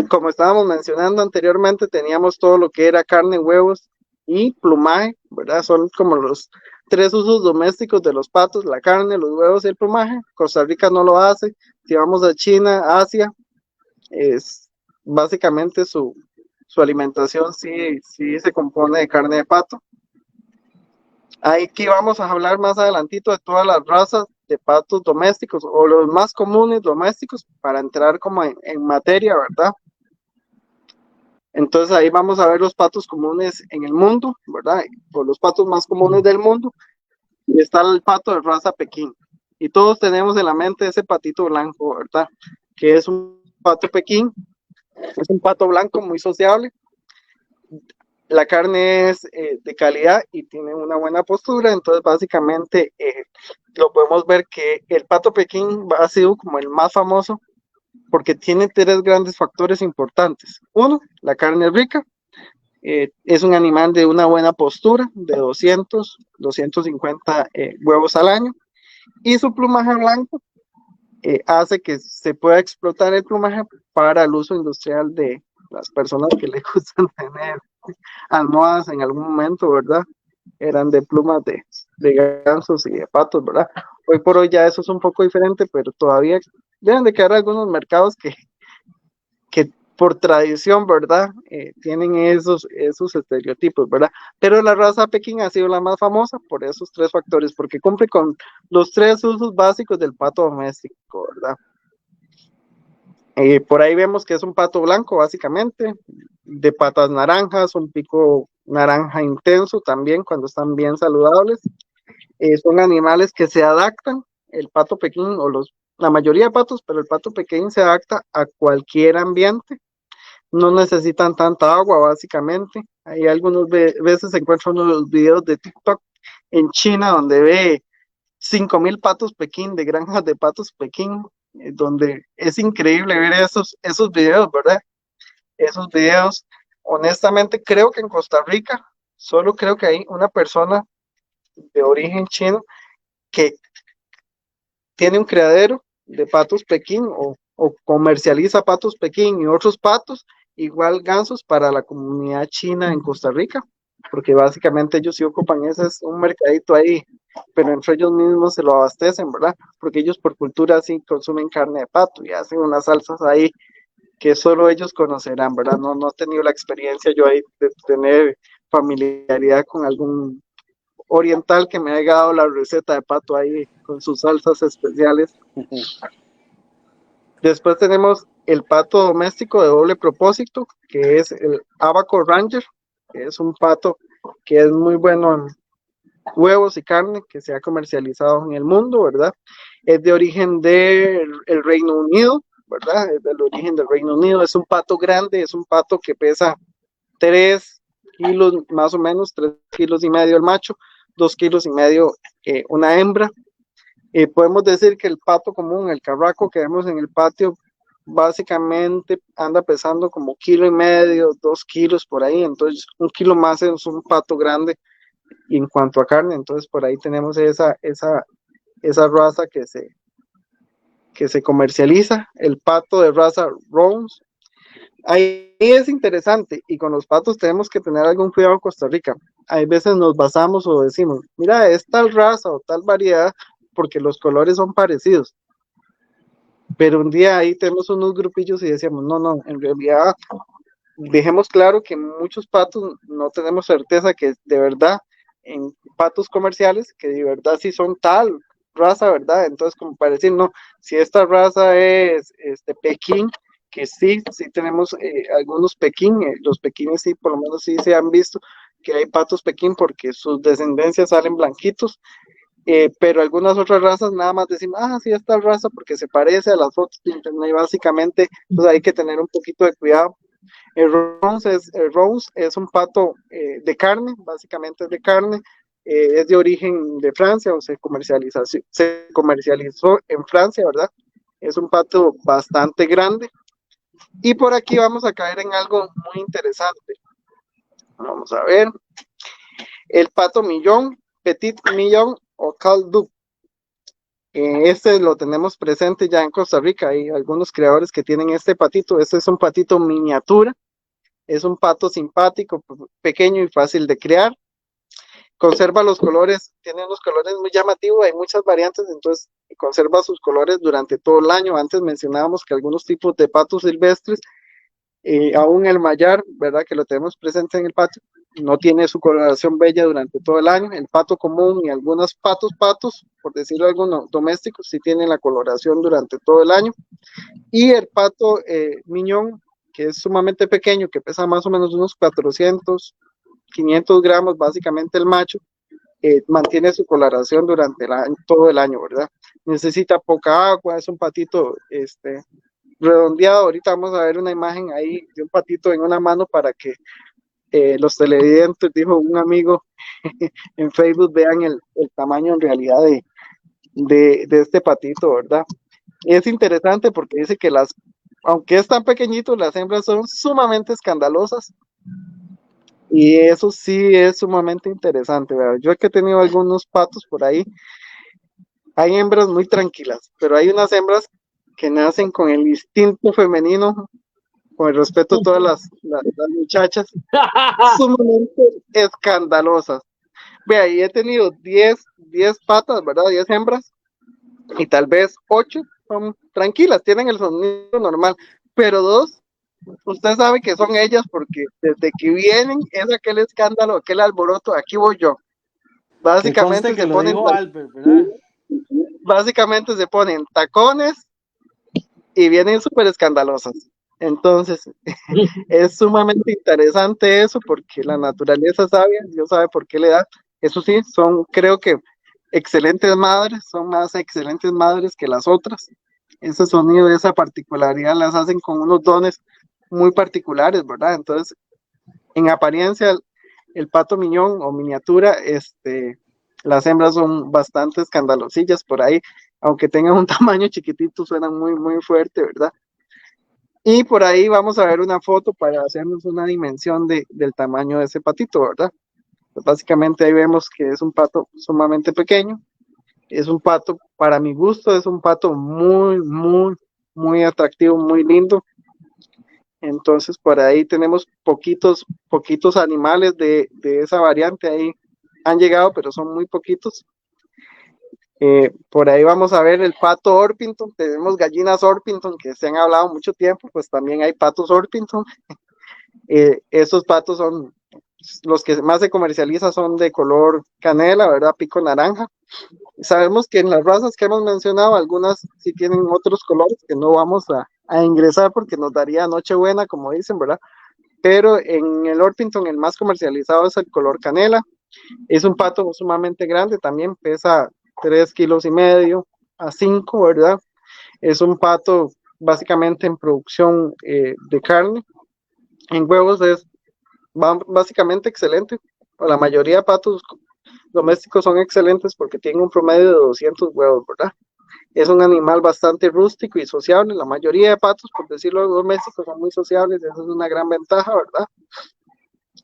Como estábamos mencionando anteriormente, teníamos todo lo que era carne, huevos y plumaje, ¿verdad? Son como los 3 usos domésticos de los patos: la carne, los huevos y el plumaje. Costa Rica no lo hace. Si vamos a China, Asia, es básicamente su alimentación sí se compone de carne de pato. Aquí vamos a hablar más adelantito de todas las razas de patos domésticos o los más comunes domésticos para entrar como en materia, ¿verdad? Entonces ahí vamos a ver los patos comunes en el mundo, ¿verdad? O los patos más comunes del mundo. Y está el pato de raza Pekín. Y todos tenemos en la mente ese patito blanco, ¿verdad? Que es un pato Pekín. Es un pato blanco muy sociable. La carne es de calidad y tiene una buena postura, entonces básicamente lo podemos ver que el pato Pekín ha sido como el más famoso porque tiene 3 grandes factores importantes. Uno, la carne es rica, es un animal de una buena postura, de 250 huevos al año, y su plumaje blanco hace que se pueda explotar el plumaje para el uso industrial de las personas que le gustan tener almohadas en algún momento, ¿verdad? Eran de plumas de gansos y de patos, ¿verdad? Hoy por hoy ya eso es un poco diferente, pero todavía deben de quedar algunos mercados que por tradición, ¿verdad? Tienen esos estereotipos, ¿verdad? Pero la raza Pekín ha sido la más famosa por esos 3 factores, porque cumple con los 3 usos básicos del pato doméstico, ¿verdad? Por ahí vemos que es un pato blanco, básicamente, de patas naranjas, un pico naranja intenso también cuando están bien saludables. Son animales que se adaptan, el pato Pekín o la mayoría de patos, pero el pato Pekín se adapta a cualquier ambiente. No necesitan tanta agua, básicamente. Hay algunas veces se encuentran unos videos de TikTok en China donde ve 5,000 patos Pekín, de granjas de patos Pekín, donde es increíble ver esos videos, ¿verdad? Esos videos, honestamente, creo que en Costa Rica, solo creo que hay una persona de origen chino que tiene un criadero de patos Pekín o comercializa patos Pekín y otros patos, igual gansos para la comunidad china en Costa Rica, porque básicamente ellos sí ocupan ese es un mercadito ahí, pero entre ellos mismos se lo abastecen, ¿verdad? Porque ellos por cultura sí consumen carne de pato y hacen unas salsas ahí que solo ellos conocerán, ¿verdad? No he tenido la experiencia yo ahí de tener familiaridad con algún oriental que me haya dado la receta de pato ahí con sus salsas especiales. Después tenemos el pato doméstico de doble propósito, que es el Abaco Ranger, que es un pato que es muy bueno en huevos y carne, que se ha comercializado en el mundo, ¿verdad? Es de origen del Reino Unido, ¿verdad? Es del origen del Reino Unido. Es un pato grande, es un pato que pesa 3 kilos, más o menos, 3,5 kilos el macho, 2,5 kilos una hembra. Podemos decir que el pato común, el carraco que vemos en el patio, básicamente anda pesando como 1,5 kilos, 2 kilos por ahí, entonces 1 kilo más es un pato grande en cuanto a carne, entonces por ahí tenemos esa raza que se comercializa, el pato de raza Rounds. Ahí es interesante y con los patos tenemos que tener algún cuidado en Costa Rica. Hay veces nos basamos o decimos, mira, es tal raza o tal variedad porque los colores son parecidos. Pero un día ahí tenemos unos grupillos y decíamos, no, en realidad dejemos claro que muchos patos no tenemos certeza que de verdad en patos comerciales que de verdad sí son tal raza, ¿verdad? Entonces como para decir, no, si esta raza es Pekín, que sí tenemos algunos Pekín, los Pekines sí, por lo menos sí se han visto que hay patos Pekín porque sus descendencias salen blanquitos, pero algunas otras razas nada más decimos, sí, esta raza porque se parece a las fotos de internet y básicamente pues hay que tener un poquito de cuidado. El Rose es un pato de carne, básicamente es de carne, es de origen de Francia o se comercializó en Francia, ¿verdad? Es un pato bastante grande. Y por aquí vamos a caer en algo muy interesante. Vamos a ver. El pato millón, Petit Millón o Calduc. Este lo tenemos presente ya en Costa Rica. Hay algunos creadores que tienen este patito. Este es un patito miniatura. Es un pato simpático, pequeño y fácil de criar. Conserva los colores, tiene unos colores muy llamativos, hay muchas variantes, entonces conserva sus colores durante todo el año. Antes mencionábamos que algunos tipos de patos silvestres, aún el mayar, ¿verdad? Que lo tenemos presente en el patio, no tiene su coloración bella durante todo el año. El pato común y algunos patos, por decirlo algunos domésticos, sí tienen la coloración durante todo el año. Y el pato miñón, que es sumamente pequeño, que pesa más o menos unos 400, 500 gramos, básicamente el macho, mantiene su coloración durante todo el año, ¿verdad? Necesita poca agua, es un patito redondeado. Ahorita vamos a ver una imagen ahí de un patito en una mano para que los televidentes, dijo un amigo en Facebook, vean el tamaño en realidad de este patito, ¿verdad? Es interesante porque dice que aunque es tan pequeñito, las hembras son sumamente escandalosas. Y eso sí es sumamente interesante, ¿verdad? Yo que he tenido algunos patos por ahí, Hay hembras muy tranquilas, pero hay unas hembras que nacen con el instinto femenino, con el respeto a todas las muchachas, sumamente escandalosas. Vea, y he tenido 10 patas, ¿verdad? 10 hembras, y tal vez 8 son tranquilas, tienen el sonido normal, pero 2, usted sabe que son ellas porque desde que vienen es aquel escándalo, aquel alboroto, aquí voy yo. Que conste Básicamente que se lo ponen, dijo Albert, ¿verdad? básicamente se ponen tacones y vienen súper escandalosas. Entonces, es sumamente interesante eso porque la naturaleza sabia, Dios sabe por qué le da. Eso sí, son, creo que, excelentes madres, son más excelentes madres que las otras. Ese sonido, esa particularidad las hacen con unos dones muy particulares, ¿verdad? Entonces, en apariencia, el pato miñón o miniatura, las hembras son bastante escandalosillas por ahí, aunque tengan un tamaño chiquitito, suenan muy, muy fuerte, ¿verdad? Y por ahí vamos a ver una foto para hacernos una dimensión del tamaño de ese patito, ¿verdad? Pues básicamente ahí vemos que es un pato sumamente pequeño. Es un pato, para mi gusto, es un pato muy, muy, muy atractivo, muy lindo. Entonces, por ahí tenemos poquitos animales de esa variante. Ahí han llegado, pero son muy poquitos. Por ahí vamos a ver el pato Orpington. Tenemos gallinas Orpington que se han hablado mucho tiempo, pues también hay patos Orpington. Esos patos son los que más se comercializan, son de color canela, ¿verdad? Pico naranja. Sabemos que en las razas que hemos mencionado, algunas sí tienen otros colores que no vamos a ingresar porque nos daría Nochebuena, como dicen, ¿verdad? Pero en el Orpington el más comercializado es el color canela. Es un pato sumamente grande, también pesa 3,5 kilos a 5, ¿verdad? Es un pato básicamente en producción de carne. En huevos es básicamente excelente. La mayoría de patos domésticos son excelentes porque tienen un promedio de 200 huevos, ¿verdad? Es un animal bastante rústico y sociable. La mayoría de patos, por decirlo, domésticos son muy sociables. Esa es una gran ventaja, ¿verdad?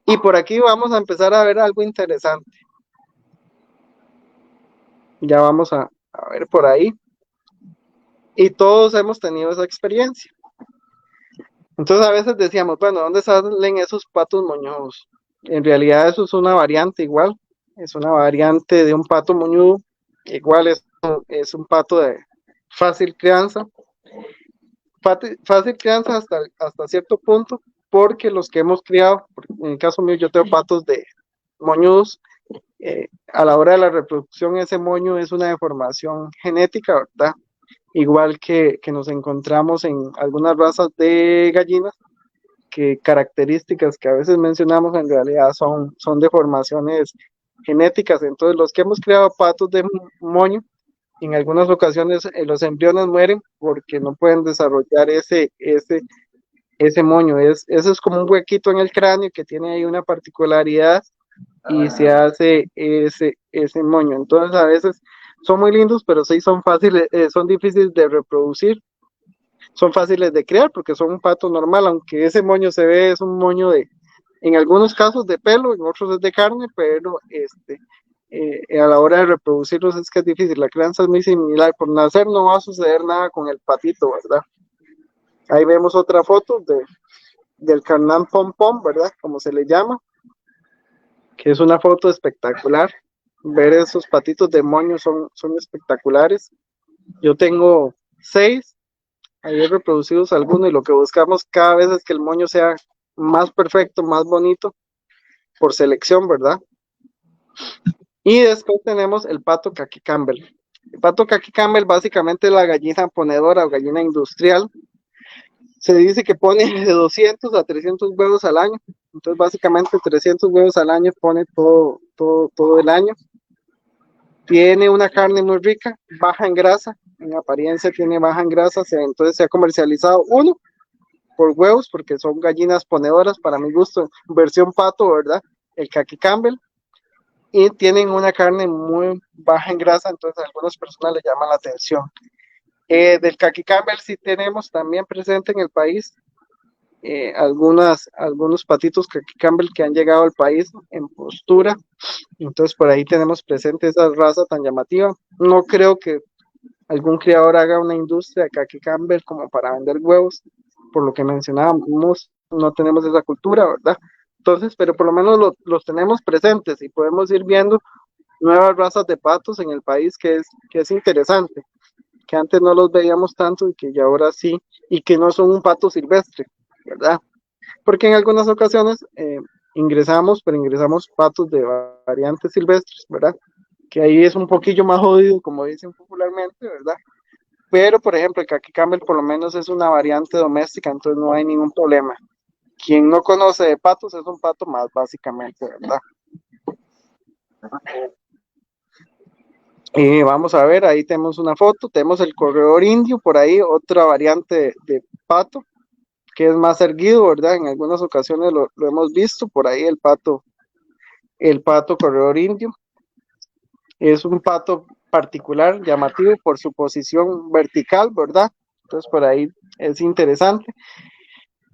Y por aquí vamos a empezar a ver algo interesante. Ya vamos a ver por ahí. Y todos hemos tenido esa experiencia. Entonces a veces decíamos, bueno, ¿dónde salen esos patos moñudos? En realidad eso es una variante igual. Es una variante de un pato moñudo. Igual es un pato de fácil crianza. Fácil crianza hasta cierto punto, porque los que hemos criado, en el caso mío yo tengo patos de moñudos, a la hora de la reproducción ese moño es una deformación genética, ¿verdad? Igual que nos encontramos en algunas razas de gallinas, que características que a veces mencionamos en realidad son deformaciones genéticas. Entonces los que hemos creado patos de moño, en algunas ocasiones los embriones mueren porque no pueden desarrollar ese moño. Eso es como un huequito en el cráneo que tiene ahí una particularidad y se hace ese moño. Entonces a veces son muy lindos, pero sí son fáciles, son difíciles de reproducir, son fáciles de crear porque son un pato normal, aunque ese moño se ve, es un moño en algunos casos de pelo, en otros es de carne, pero a la hora de reproducirlos es que es difícil. La crianza es muy similar. Por nacer no va a suceder nada con el patito, ¿verdad? Ahí vemos otra foto del carnán pom pom, ¿verdad? Como se le llama, que es una foto espectacular. Ver esos patitos de moño son espectaculares. Yo tengo 6, ahí he reproducidos algunos y lo que buscamos cada vez es que el moño sea más perfecto, más bonito, por selección, ¿verdad? Y después tenemos el pato Kaki Campbell. El pato Kaki Campbell básicamente es la gallina ponedora o gallina industrial. Se dice que pone de 200 a 300 huevos al año. Entonces básicamente 300 huevos al año pone todo el año. Tiene una carne muy rica, baja en grasa, en apariencia tiene baja en grasa, entonces se ha comercializado uno por huevos, porque son gallinas ponedoras, para mi gusto, versión pato, ¿verdad? El Kaki Campbell, y tienen una carne muy baja en grasa, entonces a algunas personas les llama la atención. Del Kaki Campbell sí tenemos también presente en el país algunos patitos Khaki Campbell que han llegado al país en postura. Entonces por ahí tenemos presente esa raza tan llamativa. No creo que algún criador haga una industria de Khaki Campbell como para vender huevos, por lo que mencionábamos, no tenemos esa cultura, ¿verdad? Entonces, pero por lo menos los tenemos presentes y podemos ir viendo nuevas razas de patos en el país que es interesante, que antes no los veíamos tanto y que ya ahora sí, y que no son un pato silvestre, ¿verdad? Porque en algunas ocasiones ingresamos patos de variantes silvestres, ¿verdad? Que ahí es un poquillo más jodido, como dicen popularmente, ¿verdad? Pero, por ejemplo, el Khaki Campbell por lo menos es una variante doméstica, entonces no hay ningún problema. Quien no conoce de patos es un pato más, básicamente, ¿verdad? Vamos a ver, ahí tenemos una foto, tenemos el corredor indio, por ahí otra variante de pato, que es más erguido, ¿verdad? En algunas ocasiones lo hemos visto, por ahí el pato corredor indio. Es un pato particular, llamativo por su posición vertical, ¿verdad? Entonces por ahí es interesante.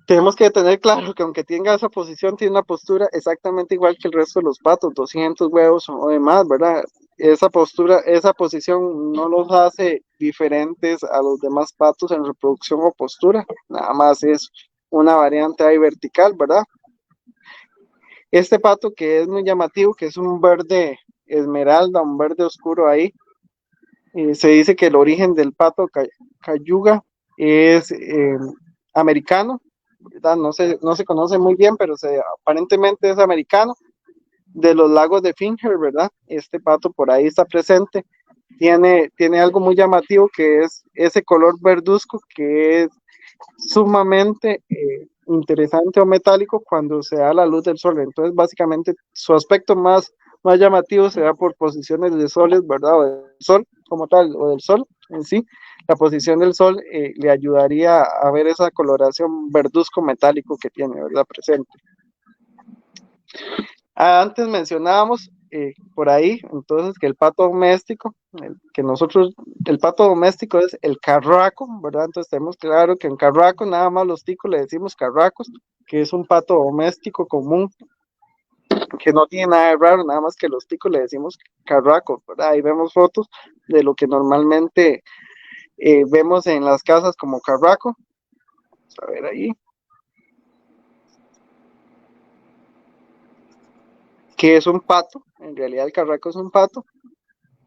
Tenemos que tener claro que aunque tenga esa posición, tiene una postura exactamente igual que el resto de los patos, 200 huevos o demás, ¿verdad? Esa postura, esa posición no los hace diferentes a los demás patos en reproducción o postura, nada más es una variante ahí vertical, ¿verdad? Este pato que es muy llamativo, que es un verde esmeralda, un verde oscuro ahí, se dice que el origen del pato cayuga es americano, ¿verdad? No se conoce muy bien, pero aparentemente es americano, de los lagos de Finger, ¿verdad? Este pato por ahí está presente, tiene algo muy llamativo que es ese color verduzco que es sumamente interesante o metálico cuando se da la luz del sol. Entonces, básicamente, su aspecto más llamativo se da por posiciones de soles, ¿verdad? O del sol como tal, o del sol en sí. La posición del sol le ayudaría a ver esa coloración verduzco metálico que tiene, ¿verdad? Presente. Antes mencionábamos por ahí, entonces, que el pato doméstico, el pato doméstico es el carraco, ¿verdad? Entonces tenemos claro que en carraco nada más los ticos le decimos carracos, que es un pato doméstico común, que no tiene nada de raro, nada más que los ticos le decimos carraco, ¿verdad? Ahí vemos fotos de lo que normalmente vemos en las casas como carraco. Vamos a ver ahí. Que es un pato, en realidad el carraco es un pato,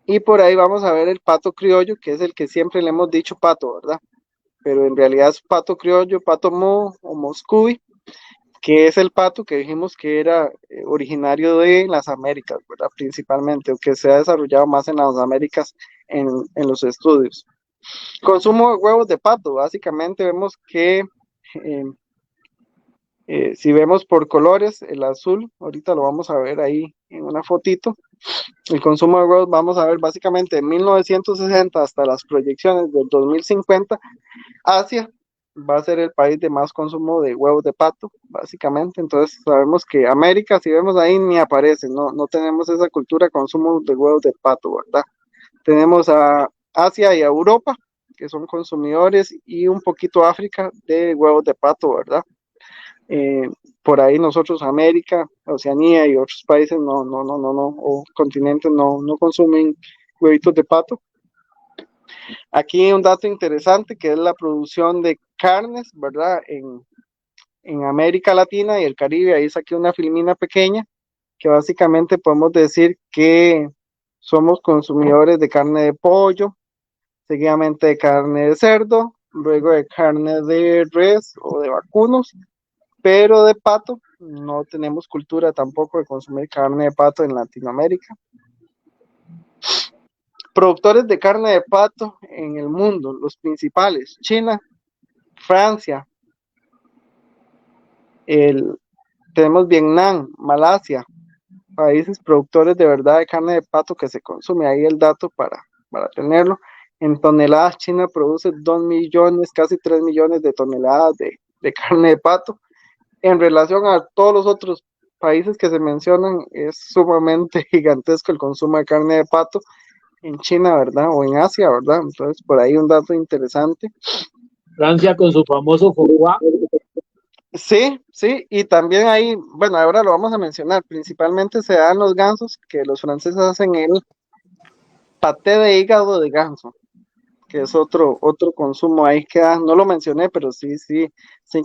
y por ahí vamos a ver el pato criollo, que es el que siempre le hemos dicho pato, ¿verdad? Pero en realidad es pato criollo, pato mo o moscubi, que es el pato que dijimos que era originario de las Américas, ¿verdad? Principalmente, o que se ha desarrollado más en las Américas en los estudios. Consumo de huevos de pato, básicamente vemos que si vemos por colores, el azul, ahorita lo vamos a ver ahí en una fotito, el consumo de huevos vamos a ver básicamente de 1960 hasta las proyecciones del 2050, Asia va a ser el país de más consumo de huevos de pato, básicamente. Entonces sabemos que América, si vemos ahí, ni aparece, no tenemos esa cultura de consumo de huevos de pato, ¿verdad? Tenemos a Asia y a Europa, que son consumidores, y un poquito África de huevos de pato, ¿verdad? Por ahí nosotros, América, Oceanía y otros países o continentes no consumen huevitos de pato. Aquí un dato interesante que es la producción de carnes, ¿verdad? En América Latina y el Caribe, ahí saqué una filmina pequeña, que básicamente podemos decir que somos consumidores de carne de pollo, seguidamente de carne de cerdo, luego de carne de res o de vacunos, pero de pato no tenemos cultura tampoco de consumir carne de pato en Latinoamérica. Productores de carne de pato en el mundo, los principales: China, Francia, tenemos Vietnam, Malasia, países productores de verdad de carne de pato que se consume. Ahí el dato para tenerlo. En toneladas, China produce 2 millones, casi 3 millones de toneladas de carne de pato. En relación a todos los otros países que se mencionan, es sumamente gigantesco el consumo de carne de pato en China, ¿verdad? O en Asia, ¿verdad? Entonces, por ahí un dato interesante. Francia con su famoso foie. Sí, sí, y también ahí, bueno, ahora lo vamos a mencionar, principalmente se dan los gansos, que los franceses hacen el paté de hígado de ganso, que es otro consumo ahí que no lo mencioné, pero sí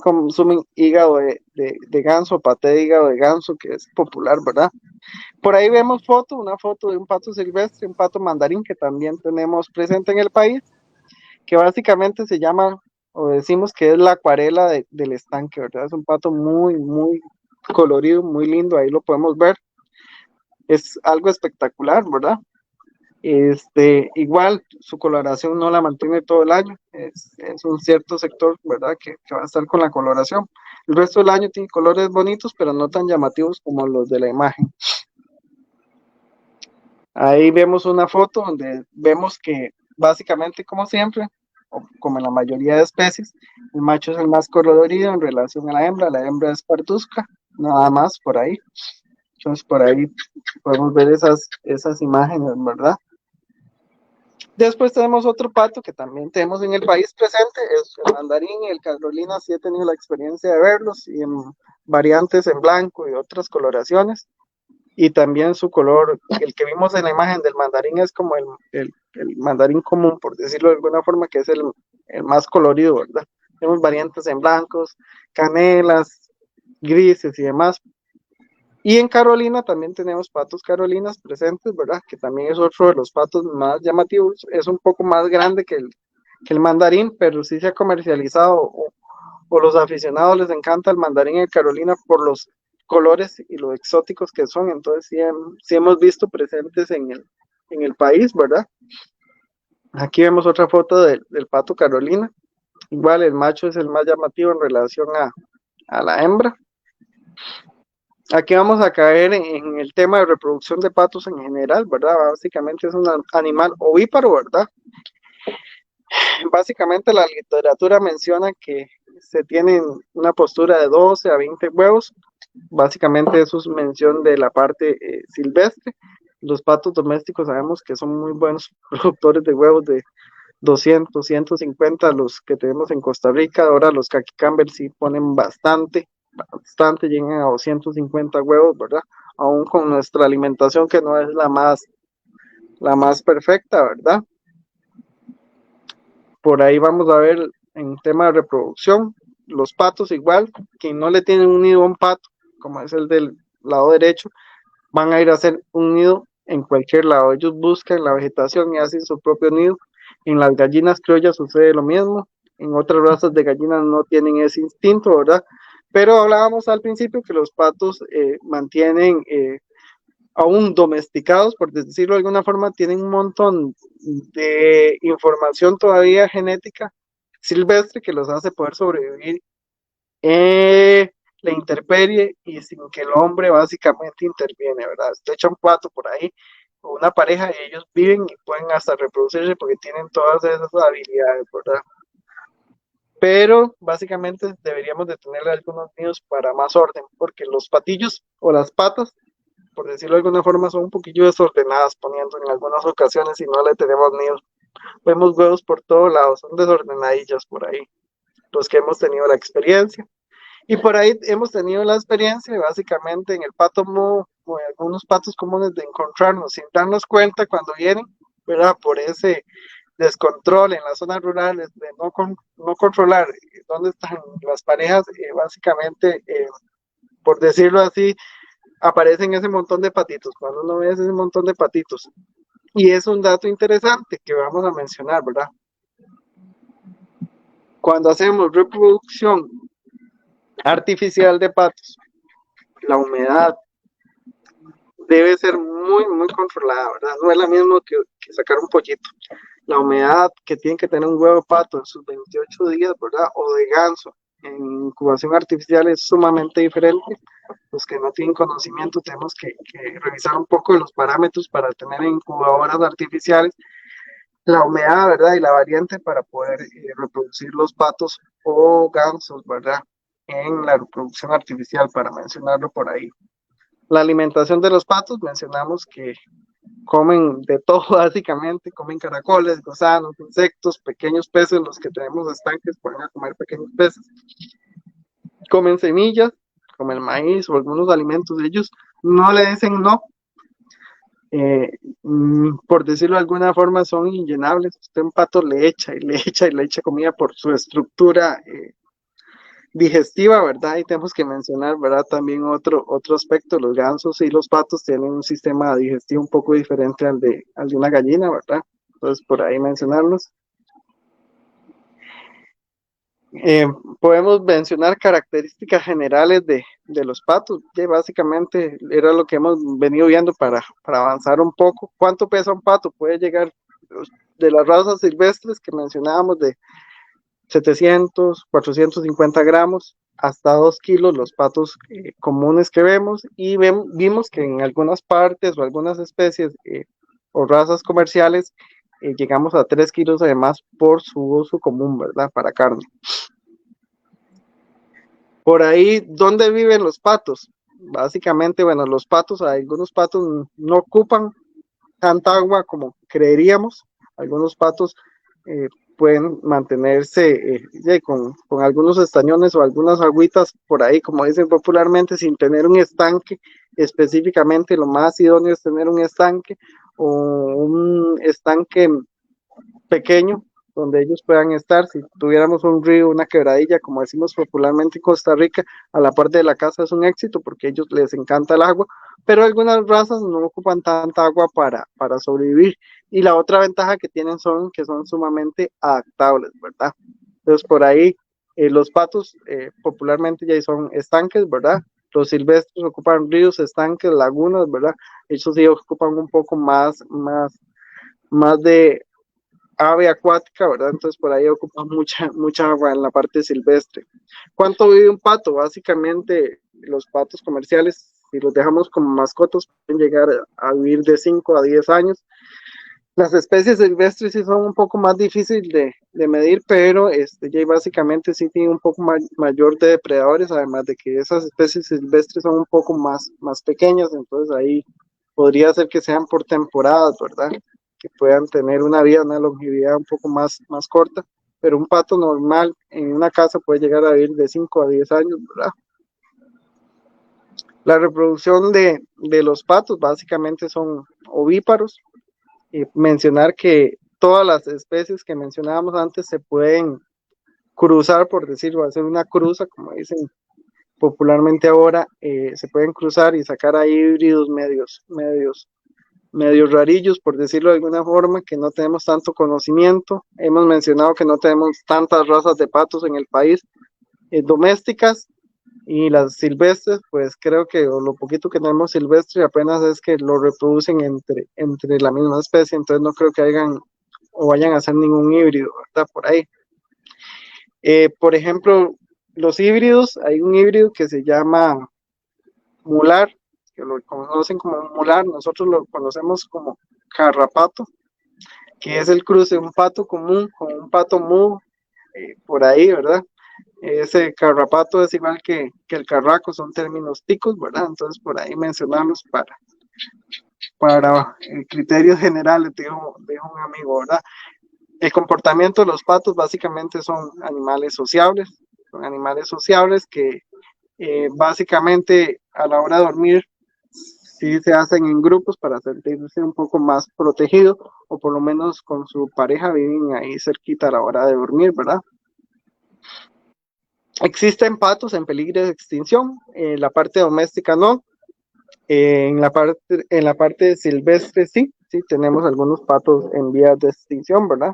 consumen hígado de ganso, paté de hígado de ganso, que es popular, ¿verdad? Por ahí vemos una foto de un pato silvestre, un pato mandarín que también tenemos presente en el país, que básicamente se llama, o decimos que es la acuarela del estanque, ¿verdad? Es un pato muy, muy colorido, muy lindo, ahí lo podemos ver. Es algo espectacular, ¿verdad? Igual su coloración no la mantiene todo el año, es un cierto sector, ¿verdad? Que va a estar con la coloración. El resto del año tiene colores bonitos, pero no tan llamativos como los de la imagen. Ahí vemos una foto donde vemos que básicamente, como siempre, o como en la mayoría de especies, el macho es el más colorido en relación a la hembra es parduzca, nada más por ahí. Entonces por ahí podemos ver esas imágenes, ¿verdad? Después tenemos otro pato que también tenemos en el país presente, es el mandarín y el carolina, sí he tenido la experiencia de verlos, y en variantes en blanco y otras coloraciones. Y también su color, el que vimos en la imagen del mandarín es como el mandarín común, por decirlo de alguna forma, que es el más colorido, ¿verdad? Tenemos variantes en blancos, canelas, grises y demás. Y en Carolina también tenemos patos carolinas presentes, ¿verdad? Que también es otro de los patos más llamativos. Es un poco más grande que el mandarín, pero sí se ha comercializado, o los aficionados les encanta el mandarín en Carolina por los colores y lo exóticos que son. Entonces sí hemos visto presentes en el país, ¿verdad? Aquí vemos otra foto del pato Carolina. Igual el macho es el más llamativo en relación a la hembra. Aquí vamos a caer en el tema de reproducción de patos en general, ¿verdad? Básicamente es un animal ovíparo, ¿verdad? Básicamente la literatura menciona que se tienen una postura de 12 a 20 huevos. Básicamente eso es mención de la parte silvestre. Los patos domésticos sabemos que son muy buenos productores de huevos de 200, 150, los que tenemos en Costa Rica. Ahora los caquicamber sí ponen bastante, llegan a 250 huevos, ¿verdad? Aún con nuestra alimentación que no es la más perfecta, ¿verdad? Por ahí vamos a ver en tema de reproducción, los patos igual, que no le tienen un nido a un pato, como es el del lado derecho, van a ir a hacer un nido en cualquier lado. Ellos buscan la vegetación y hacen su propio nido. En las gallinas criollas sucede lo mismo. En otras razas de gallinas no tienen ese instinto, ¿verdad? Pero hablábamos al principio que los patos mantienen, aún domesticados, por decirlo de alguna forma, tienen un montón de información todavía genética silvestre que los hace poder sobrevivir la intemperie y sin que el hombre básicamente interviene, ¿verdad? Usted echa un pato por ahí o una pareja y ellos viven y pueden hasta reproducirse porque tienen todas esas habilidades, ¿verdad? Pero básicamente deberíamos de tener algunos nidos para más orden, porque los patillos o las patas, por decirlo de alguna forma, son un poquillo desordenadas, poniendo en algunas ocasiones y no le tenemos nidos. Vemos huevos por todos lados, son desordenadillas por ahí, los que hemos tenido la experiencia. Y por ahí hemos tenido la experiencia, básicamente, en el pato mudo o en algunos patos comunes, de encontrarnos sin darnos cuenta cuando vienen, ¿verdad? Por ese descontrol en las zonas rurales, de no controlar dónde están las parejas, básicamente, por decirlo así, aparecen ese montón de patitos. Cuando uno ve ese montón de patitos. Y es un dato interesante que vamos a mencionar, ¿verdad? Cuando hacemos reproducción artificial de patos, la humedad debe ser muy, muy controlada, ¿verdad? No es lo mismo que sacar un pollito. La humedad que tiene que tener un huevo de pato en sus 28 días, ¿verdad? O de ganso en incubación artificial es sumamente diferente. Los que no tienen conocimiento tenemos que revisar un poco de los parámetros para tener en incubadoras artificiales la humedad, ¿verdad? Y la variante para poder reproducir los patos o gansos, ¿verdad? En la reproducción artificial, para mencionarlo por ahí. La alimentación de los patos, mencionamos que comen de todo básicamente, comen caracoles, gusanos, insectos, pequeños peces, los que tenemos estanques pueden comer pequeños peces. comen semillas, comen maíz o algunos alimentos. Ellos no le dicen no. Por decirlo de alguna forma, son inllenables. Usted un pato le echa y le echa y le echa comida por su estructura digestiva, ¿verdad? Y tenemos que mencionar, ¿verdad? También otro aspecto, los gansos y los patos tienen un sistema digestivo un poco diferente al de una gallina, ¿verdad? Entonces, por ahí mencionarlos. Podemos mencionar características generales de los patos, que básicamente era lo que hemos venido viendo para avanzar un poco. ¿Cuánto pesa un pato? Puede llegar de las razas silvestres que mencionábamos de 700, 450 gramos hasta 2 kilos los patos comunes que vemos, y vimos que en algunas partes o algunas especies o razas comerciales llegamos a 3 kilos además por su uso común, ¿verdad? Para carne. Por ahí, ¿dónde viven los patos? Básicamente, bueno, los patos, algunos patos no ocupan tanta agua como creeríamos. Algunos patos pueden mantenerse con algunos estañones o algunas agüitas por ahí, como dicen popularmente, sin tener un estanque específicamente. Lo más idóneo es tener un estanque o un estanque pequeño donde ellos puedan estar. Si tuviéramos un río, una quebradilla, como decimos popularmente en Costa Rica, a la parte de la casa es un éxito porque a ellos les encanta el agua, pero algunas razas no ocupan tanta agua para sobrevivir. Y la otra ventaja que tienen son que son sumamente adaptables, ¿verdad? Entonces por ahí los patos popularmente ya son estanques, ¿verdad? Los silvestres ocupan ríos, estanques, lagunas, ¿verdad? Ellos sí ocupan un poco más de ave acuática, ¿verdad? Entonces por ahí ocupa mucha agua en la parte silvestre. ¿Cuánto vive un pato? Básicamente los patos comerciales, si los dejamos como mascotas, pueden llegar a vivir de 5 a 10 años. Las especies silvestres sí son un poco más difíciles de medir, pero ya básicamente sí tienen un poco mayor de depredadores, además de que esas especies silvestres son un poco más pequeñas, entonces ahí podría ser que sean por temporadas, ¿verdad? Que puedan tener una longevidad un poco más corta, pero un pato normal en una casa puede llegar a vivir de 5 a 10 años, ¿verdad? La reproducción de los patos básicamente son ovíparos. Mencionar que todas las especies que mencionábamos antes se pueden cruzar, por decirlo, hacer una cruza, como dicen popularmente ahora, se pueden cruzar y sacar ahí híbridos medios rarillos, por decirlo de alguna forma, que no tenemos tanto conocimiento. Hemos mencionado que no tenemos tantas razas de patos en el país domésticas, y las silvestres, pues creo que lo poquito que tenemos silvestre apenas es que lo reproducen entre la misma especie, entonces no creo que hagan o vayan a hacer ningún híbrido, ¿verdad? Por ahí. Por ejemplo, los híbridos, hay un híbrido que se llama mular, que lo conocen como mular, nosotros lo conocemos como carrapato, que es el cruce de un pato común con un pato mudo, por ahí, ¿verdad? Ese carrapato es igual que el carraco, son términos ticos, ¿verdad? Entonces por ahí mencionarlos para criterios generales de un amigo, ¿verdad? El comportamiento de los patos básicamente son animales sociables que básicamente a la hora de dormir sí se hacen en grupos para sentirse un poco más protegido, o por lo menos con su pareja viven ahí cerquita a la hora de dormir, ¿verdad? Existen patos en peligro de extinción, en la parte doméstica no, en la parte silvestre sí tenemos algunos patos en vías de extinción, ¿verdad?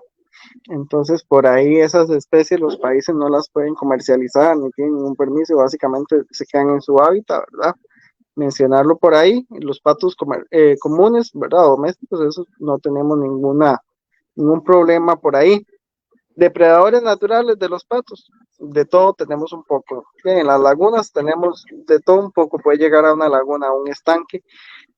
Entonces por ahí esas especies los países no las pueden comercializar ni tienen ningún permiso, básicamente se quedan en su hábitat, ¿verdad? Mencionarlo por ahí. Los patos comunes, ¿verdad? Domésticos, esos no tenemos ningún problema por ahí. Depredadores naturales de los patos, de todo tenemos un poco. En las lagunas tenemos de todo un poco, puede llegar a una laguna, a un estanque.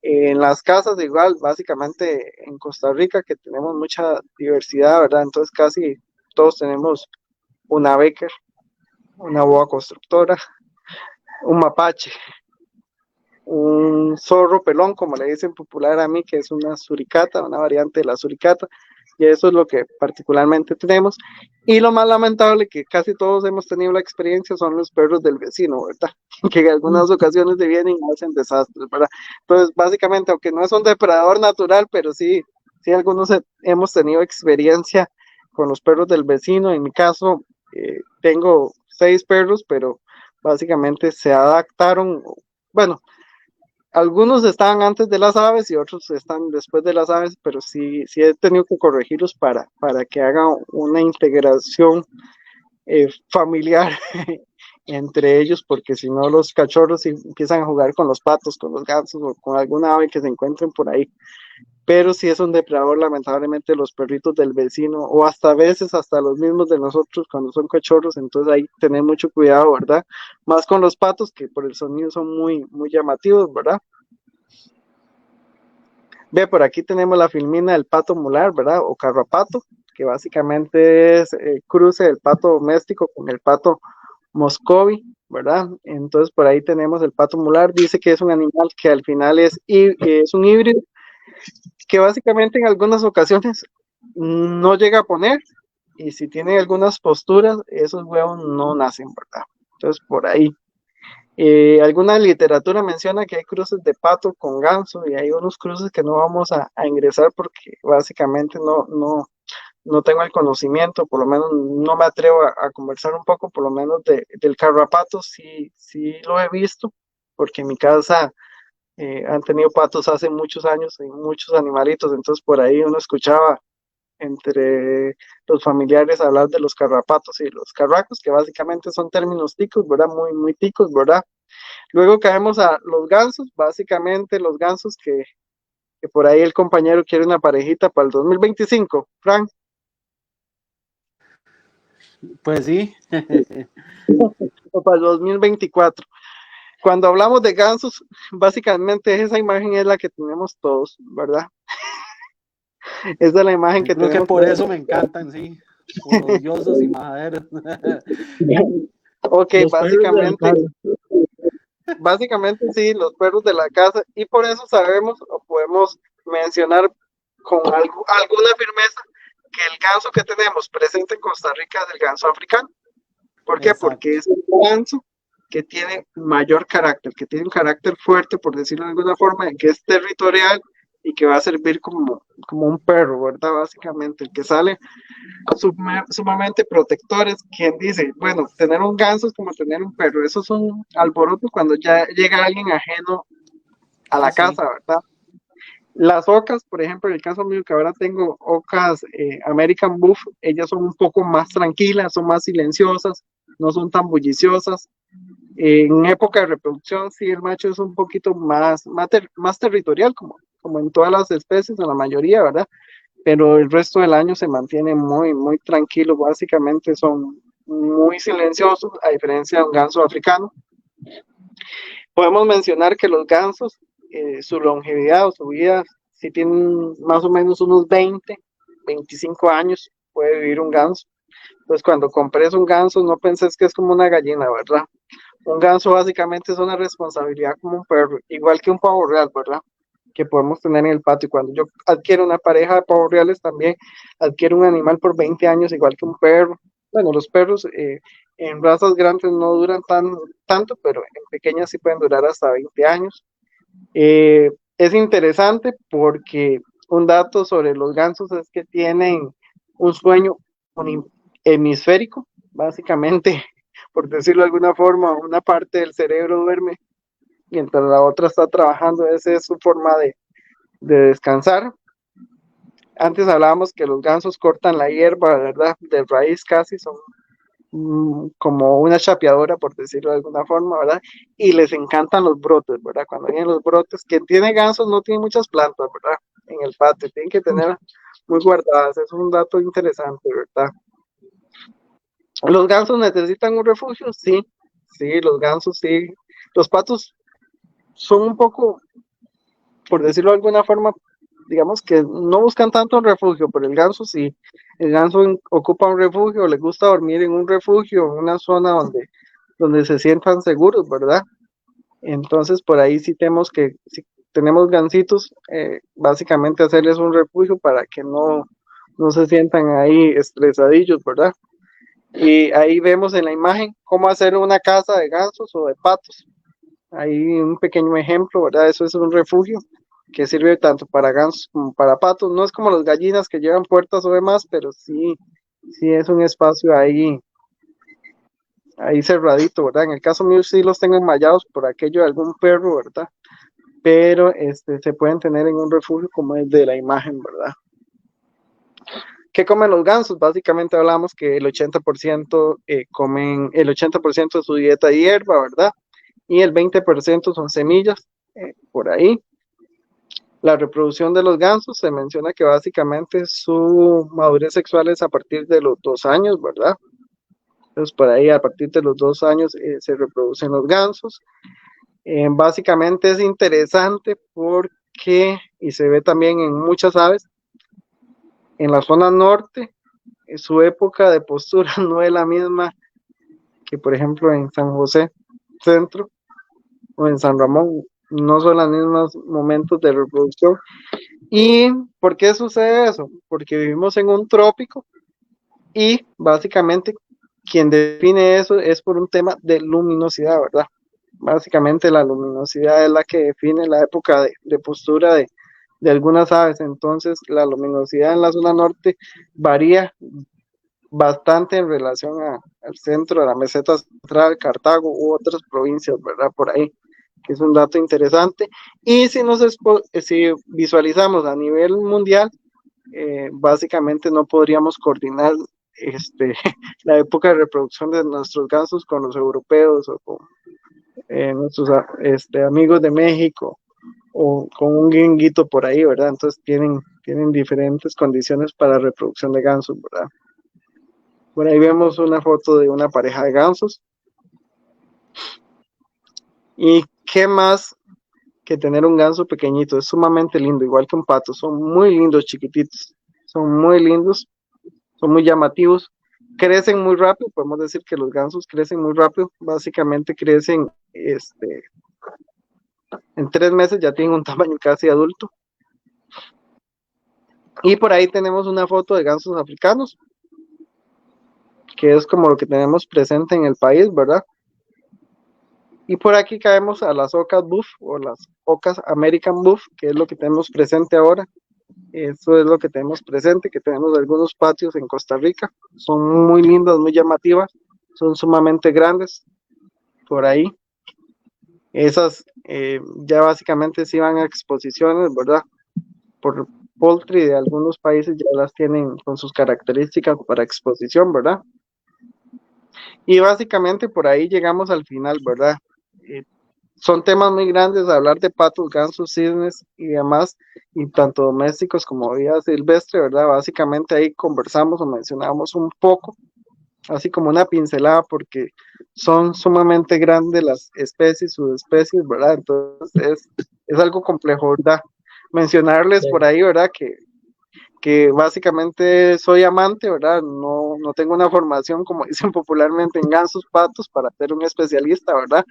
En las casas igual, básicamente en Costa Rica, que tenemos mucha diversidad, ¿verdad? Entonces casi todos tenemos una becker, una boa constructora, un mapache, un zorro pelón, como le dicen popular a mí, que es una suricata, una variante de la suricata. Y eso es lo que particularmente tenemos. Y lo más lamentable que casi todos hemos tenido la experiencia son los perros del vecino, ¿verdad? Que en algunas ocasiones se vienen y hacen desastres, ¿verdad? Entonces, básicamente, aunque no es un depredador natural, pero sí, sí algunos hemos tenido experiencia con los perros del vecino. En mi caso, tengo 6 perros, pero básicamente se adaptaron, bueno, algunos están antes de las aves y otros están después de las aves, pero sí, sí he tenido que corregirlos para que hagan una integración familiar entre ellos, porque si no los cachorros empiezan a jugar con los patos, con los gansos o con alguna ave que se encuentren por ahí. Pero si es un depredador, lamentablemente, los perritos del vecino, o hasta a veces hasta los mismos de nosotros cuando son cachorros, entonces hay que tener mucho cuidado, ¿verdad? Más con los patos, que por el sonido son muy, muy llamativos, ¿verdad? Ve, por aquí tenemos la filmina del pato mular, ¿verdad? O carrapato, que básicamente es el cruce del pato doméstico con el pato moscovi, ¿verdad? Entonces por ahí tenemos el pato mular, dice que es un animal que al final es un híbrido, que básicamente en algunas ocasiones no llega a poner, y si tiene algunas posturas, esos huevos no nacen, ¿verdad? Entonces por ahí. Alguna literatura menciona que hay cruces de pato con ganso, y hay unos cruces que no vamos a ingresar porque básicamente no tengo el conocimiento, por lo menos no me atrevo a conversar un poco, por lo menos del carrapato, sí, sí lo he visto, porque en mi casa han tenido patos hace muchos años y muchos animalitos, entonces por ahí uno escuchaba entre los familiares hablar de los carrapatos y los carracos, que básicamente son términos ticos, ¿verdad? Muy, muy ticos, ¿verdad? Luego caemos a los gansos, básicamente los gansos que por ahí el compañero quiere una parejita para el 2025, Frank. Pues sí. O para el 2024. Cuando hablamos de gansos, básicamente esa imagen es la que tenemos todos, ¿verdad? Esa es la imagen que Creo que tenemos por todos. eso me encantan, sí. Por odiosos y majaderos. Ok, Los perros de la casa. básicamente sí, los perros de la casa, y por eso sabemos o podemos mencionar con alguna firmeza que el ganso que tenemos presente en Costa Rica es el ganso africano. ¿Por qué? Exacto. Porque es un ganso que tiene mayor carácter, que tiene un carácter fuerte, por decirlo de alguna forma, que es territorial y que va a servir como un perro, ¿verdad? Básicamente, el que sale sumamente protectores, quien dice, bueno, tener un ganso es como tener un perro, eso es un alboroto cuando ya llega alguien ajeno a la casa, ¿verdad? Las ocas, por ejemplo, en el caso mío que ahora tengo ocas American Buff, ellas son un poco más tranquilas, son más silenciosas, no son tan bulliciosas. En época de reproducción, sí, el macho es un poquito más territorial, como en todas las especies, en la mayoría, ¿verdad? Pero el resto del año se mantiene muy, muy tranquilo, básicamente son muy silenciosos, a diferencia de un ganso africano. Podemos mencionar que los gansos, su longevidad o su vida, si tienen más o menos unos 25 años, puede vivir un ganso. Entonces, cuando compres un ganso, no penses que es como una gallina, ¿verdad? Un ganso básicamente es una responsabilidad como un perro, igual que un pavo real, ¿verdad? Que podemos tener en el patio. Cuando yo adquiero una pareja de pavos reales, también adquiero un animal por 20 años, igual que un perro. Bueno, los perros en razas grandes no duran tanto, pero en pequeñas sí pueden durar hasta 20 años. Es interesante porque un dato sobre los gansos es que tienen un sueño hemisférico, básicamente, por decirlo de alguna forma, una parte del cerebro duerme mientras la otra está trabajando. Esa es su forma de descansar. Antes hablábamos que los gansos cortan la hierba, ¿verdad? De raíz casi, son como una chapeadora, por decirlo de alguna forma, ¿verdad? Y les encantan los brotes, ¿verdad? Cuando vienen los brotes, quien tiene gansos no tiene muchas plantas, ¿verdad? En el patio, tienen que tener muy guardadas, es un dato interesante, ¿verdad? ¿Los gansos necesitan un refugio? Sí, sí, los gansos sí. Los patos son un poco, por decirlo de alguna forma, digamos que no buscan tanto un refugio, pero el ganso sí. El ganso ocupa un refugio, le gusta dormir en un refugio, en una zona donde se sientan seguros, ¿verdad? Entonces, por ahí sí tenemos si tenemos gansitos, básicamente hacerles un refugio para que no no se sientan ahí estresadillos, ¿verdad? Y ahí vemos en la imagen cómo hacer una casa de gansos o de patos. Ahí un pequeño ejemplo, ¿verdad? Eso es un refugio que sirve tanto para gansos como para patos. No es como las gallinas que llevan puertas o demás, pero sí es un espacio ahí cerradito, ¿verdad? En el caso mío sí los tengo enmallados por aquello de algún perro, ¿verdad? Pero se pueden tener en un refugio como el de la imagen, ¿verdad? ¿Qué comen los gansos? Básicamente hablamos que el 80% comen el 80% de su dieta hierba, ¿verdad? Y el 20% son semillas, por ahí. La reproducción de los gansos se menciona que básicamente su madurez sexual es a partir de los 2 años, ¿verdad? Entonces por ahí a partir de los 2 años se reproducen los gansos. Básicamente es interesante porque, y se ve también en muchas aves, en la zona norte, su época de postura no es la misma que, por ejemplo, en San José Centro o en San Ramón, no son los mismos momentos de reproducción. ¿Y por qué sucede eso? Porque vivimos en un trópico y básicamente quien define eso es por un tema de luminosidad, ¿verdad? Básicamente la luminosidad es la que define la época de postura de algunas aves. Entonces la luminosidad en la zona norte varía bastante en relación al centro de la meseta central, Cartago u otras provincias, ¿verdad? Por ahí, que es un dato interesante. Y si visualizamos a nivel mundial, básicamente no podríamos coordinar la época de reproducción de nuestros gansos con los europeos o con nuestros amigos de México o con un gringuito por ahí, ¿verdad? Entonces tienen diferentes condiciones para reproducción de gansos, ¿verdad? Por ahí vemos una foto de una pareja de gansos. ¿Y qué más que tener un ganso pequeñito? Es sumamente lindo, igual que un pato. Son muy lindos, chiquititos. Son muy lindos, son muy llamativos. Crecen muy rápido, podemos decir que los gansos crecen muy rápido. Básicamente crecen, en 3 meses ya tienen un tamaño casi adulto. Y por ahí tenemos una foto de gansos africanos, que es como lo que tenemos presente en el país, ¿verdad? Y por aquí caemos a las ocas buff o las ocas American buff, que es lo que tenemos presente ahora. Eso es lo que tenemos presente, que tenemos algunos patios en Costa Rica. Son muy lindas, muy llamativas, son sumamente grandes. Por ahí. Esas ya básicamente sí van a exposiciones, ¿verdad? Por poultry de algunos países ya las tienen con sus características para exposición, ¿verdad? Y básicamente por ahí llegamos al final, ¿verdad? Son temas muy grandes, hablar de patos, gansos, cisnes y demás, y tanto domésticos como vida silvestre, ¿verdad? Básicamente ahí conversamos o mencionamos un poco, así como una pincelada, porque son sumamente grandes las especies, subespecies, ¿verdad? Entonces es algo complejo, ¿verdad? Mencionarles por ahí, ¿verdad? Que básicamente soy amante, ¿verdad? No tengo una formación, como dicen popularmente, en gansos, patos, para ser un especialista, ¿verdad?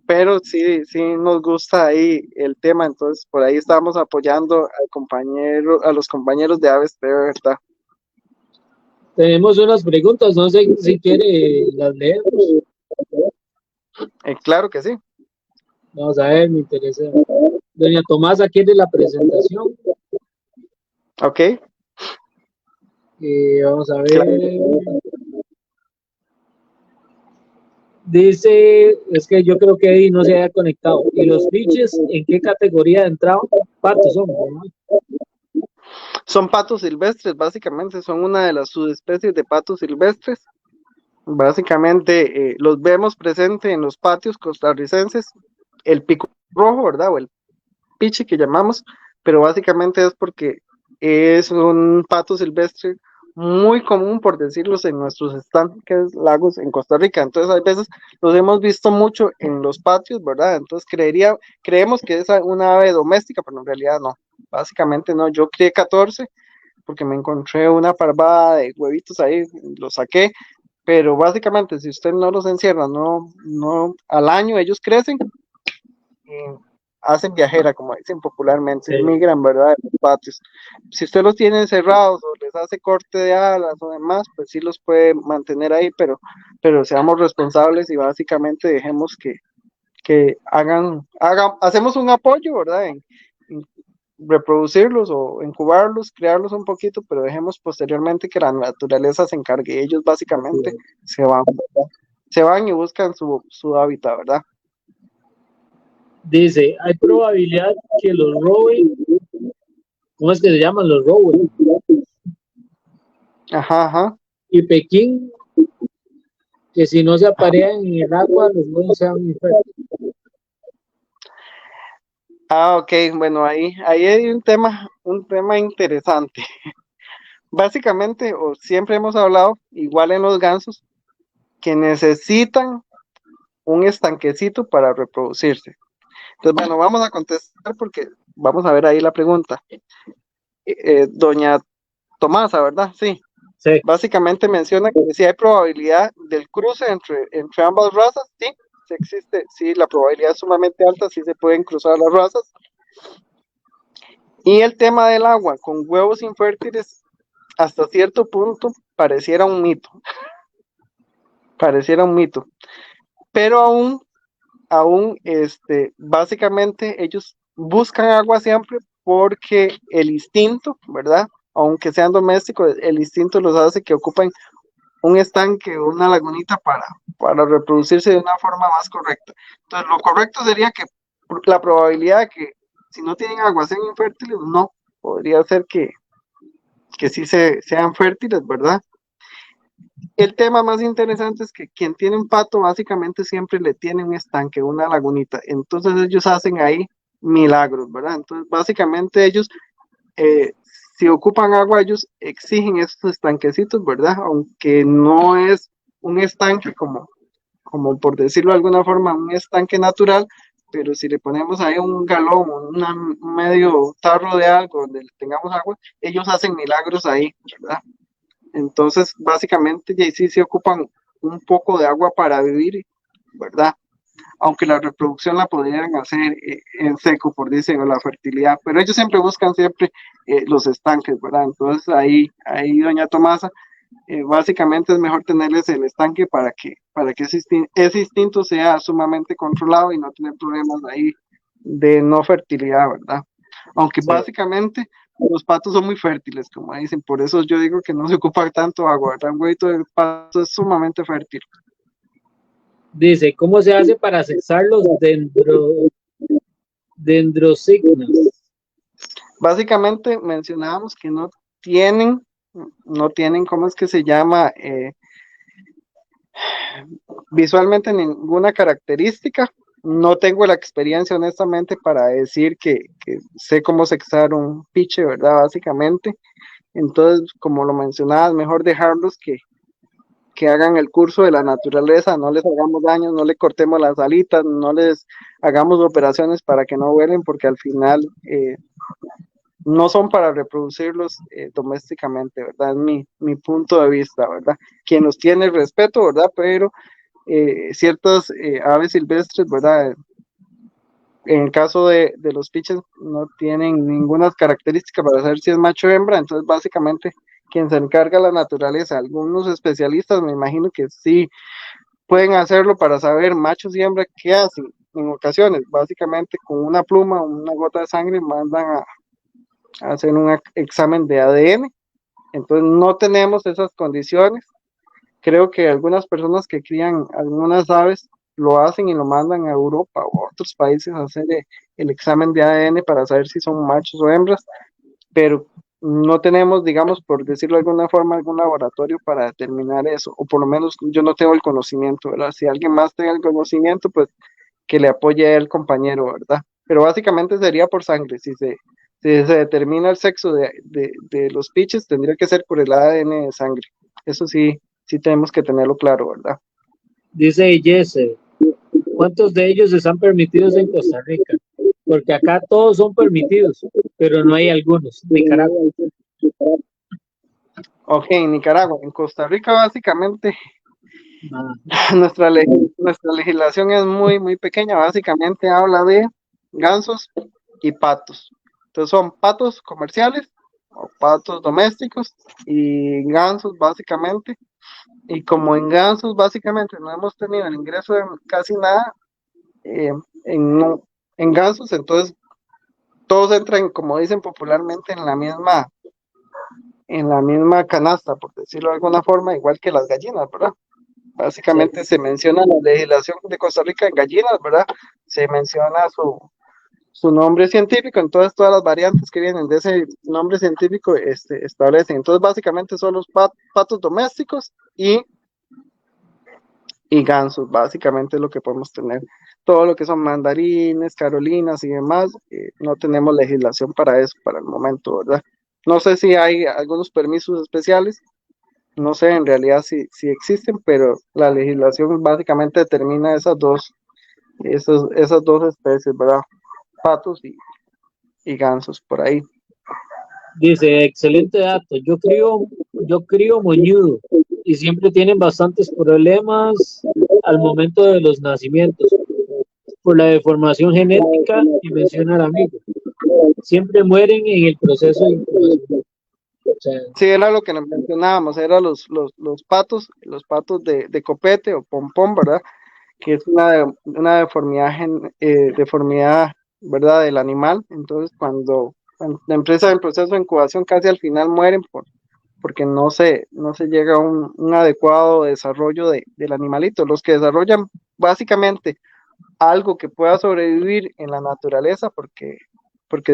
Pero sí nos gusta ahí el tema, entonces por ahí estamos apoyando a los compañeros de Aves TV, ¿verdad? Tenemos unas preguntas, no sé si quiere las leemos. Claro que sí. Vamos a ver, me interesa. Doña Tomasa quiere la presentación. Ok. Vamos a ver. Claro. Dice, es que yo creo que Eddie no se había conectado. ¿Y los biches en qué categoría de entrada? Patos son, ¿no? Son patos silvestres, básicamente son una de las subespecies de patos silvestres. Básicamente los vemos presentes en los patios costarricenses, el pico rojo, ¿verdad? O el piche que llamamos, pero básicamente es porque es un pato silvestre muy común, por decirlo, en nuestros estanques, lagos en Costa Rica. Entonces, a veces los hemos visto mucho en los patios, ¿verdad? Entonces, creemos que es una ave doméstica, pero en realidad no. Básicamente no. Yo crié 14 porque me encontré una parvada de huevitos ahí, los saqué, pero básicamente si usted no los encierra, al año ellos crecen y hacen viajera, como dicen popularmente, migran, ¿verdad? De los patios. Si usted los tiene encerrados o les hace corte de alas o demás, pues sí los puede mantener ahí, pero seamos responsables y básicamente dejemos que hacemos un apoyo, ¿verdad? En reproducirlos o incubarlos, criarlos un poquito, pero dejemos posteriormente que la naturaleza se encargue. Ellos básicamente se van, ¿verdad? Se van y buscan su hábitat, ¿verdad? Dice, hay probabilidad que los roben. ¿Cómo es que se llaman? Los roben. Ajá. Y Pekín, que si no se aparean en el agua, los huevos sean infértiles. Ok, bueno, ahí hay un tema interesante. Básicamente, o siempre hemos hablado, igual en los gansos, que necesitan un estanquecito para reproducirse. Entonces, bueno, vamos a contestar porque vamos a ver ahí la pregunta. Doña Tomasa, ¿verdad? Sí. Sí. Básicamente menciona que si hay probabilidad del cruce entre ambas razas, sí, sí existe, sí, la probabilidad es sumamente alta, sí se pueden cruzar las razas. Y el tema del agua con huevos infértiles, hasta cierto punto, pareciera un mito. Pero básicamente ellos buscan agua siempre porque el instinto, ¿verdad? Aunque sean domésticos, el instinto los hace que ocupen un estanque o una lagunita para reproducirse de una forma más correcta. Entonces, lo correcto sería que la probabilidad de que si no tienen agua sean infértiles, no, podría ser que sí sean fértiles, ¿verdad? El tema más interesante es que quien tiene un pato básicamente siempre le tiene un estanque, una lagunita. Entonces ellos hacen ahí milagros, ¿verdad? Entonces básicamente ellos, si ocupan agua, ellos exigen esos estanquecitos, ¿verdad? Aunque no es un estanque como por decirlo de alguna forma, un estanque natural, pero si le ponemos ahí un galón o un medio tarro de algo donde tengamos agua, ellos hacen milagros ahí, ¿verdad? Entonces, básicamente, sí se ocupan un poco de agua para vivir, ¿verdad? Aunque la reproducción la podrían hacer en seco, por decirlo, la fertilidad, pero ellos siempre buscan los estanques, ¿verdad? Entonces, ahí doña Tomasa, básicamente es mejor tenerles el estanque para que ese instinto sea sumamente controlado y no tener problemas ahí de no fertilidad, ¿verdad? Aunque básicamente los patos son muy fértiles, como dicen, por eso yo digo que no se ocupa tanto agua, ¿verdad? Un huevito de pato es sumamente fértil. Dice, ¿cómo se hace para cesar los dendrosignas? Básicamente mencionábamos que no tienen, ¿cómo es que se llama? Visualmente ninguna característica. No tengo la experiencia, honestamente, para decir que sé cómo sexar un piche, ¿verdad? Básicamente. Entonces, como lo mencionabas, mejor dejarlos que hagan el curso de la naturaleza, no les hagamos daño, no le cortemos las alitas, no les hagamos operaciones para que no vuelen, porque al final no son para reproducirlos domésticamente, ¿verdad? Es mi punto de vista, ¿verdad? Quien los tiene respeto, ¿verdad? Pero ciertas aves silvestres, ¿verdad? En el caso de los piches no tienen ninguna característica para saber si es macho o hembra, entonces básicamente quien se encarga de la naturaleza, algunos especialistas me imagino que sí pueden hacerlo para saber machos y hembras qué hacen en ocasiones, básicamente con una pluma o una gota de sangre mandan a hacer un examen de ADN, entonces no tenemos esas condiciones. Creo que algunas personas que crían algunas aves lo hacen y lo mandan a Europa o a otros países a hacer el examen de ADN para saber si son machos o hembras, pero no tenemos, digamos, por decirlo de alguna forma, algún laboratorio para determinar eso, o por lo menos yo no tengo el conocimiento, ¿verdad? Si alguien más tiene el conocimiento, pues que le apoye al compañero, ¿verdad? Pero básicamente sería por sangre, si se determina el sexo de los piches, tendría que ser por el ADN de sangre, eso sí tenemos que tenerlo claro, ¿verdad? Dice Jesse, ¿cuántos de ellos están permitidos en Costa Rica? Porque acá todos son permitidos, pero no hay algunos. Nicaragua. Ok, Nicaragua. En Costa Rica básicamente nuestra legislación es muy, muy pequeña. Básicamente habla de gansos y patos. Entonces son patos comerciales o patos domésticos y gansos básicamente. Y como en gansos básicamente no hemos tenido el ingreso de casi nada, en, en gansos, entonces todos entran, como dicen popularmente, en la misma canasta, por decirlo de alguna forma, igual que las gallinas, ¿verdad? Básicamente se menciona en la legislación de Costa Rica en gallinas, ¿verdad? Se menciona su nombre científico, entonces todas las variantes que vienen de ese nombre científico establecen. Entonces básicamente son los patos domésticos y gansos, básicamente es lo que podemos tener. Todo lo que son mandarines, carolinas y demás, no tenemos legislación para eso para el momento, ¿verdad? No sé si hay algunos permisos especiales, no sé en realidad si existen, pero la legislación básicamente determina esas dos especies, ¿verdad? Patos y gansos por ahí. Dice, excelente dato. Yo crío moñudo y siempre tienen bastantes problemas al momento de los nacimientos por la deformación genética y menciona al amigo. Siempre mueren en el proceso de incubación. O sea, sí, era lo que nos mencionábamos, eran los patos de copete o pompón, ¿verdad? Que es una deformidad, ¿verdad? Del animal. Entonces, cuando empieza el proceso de incubación, casi al final mueren porque no se llega a un adecuado desarrollo del animalito. Los que desarrollan básicamente algo que pueda sobrevivir en la naturaleza, porque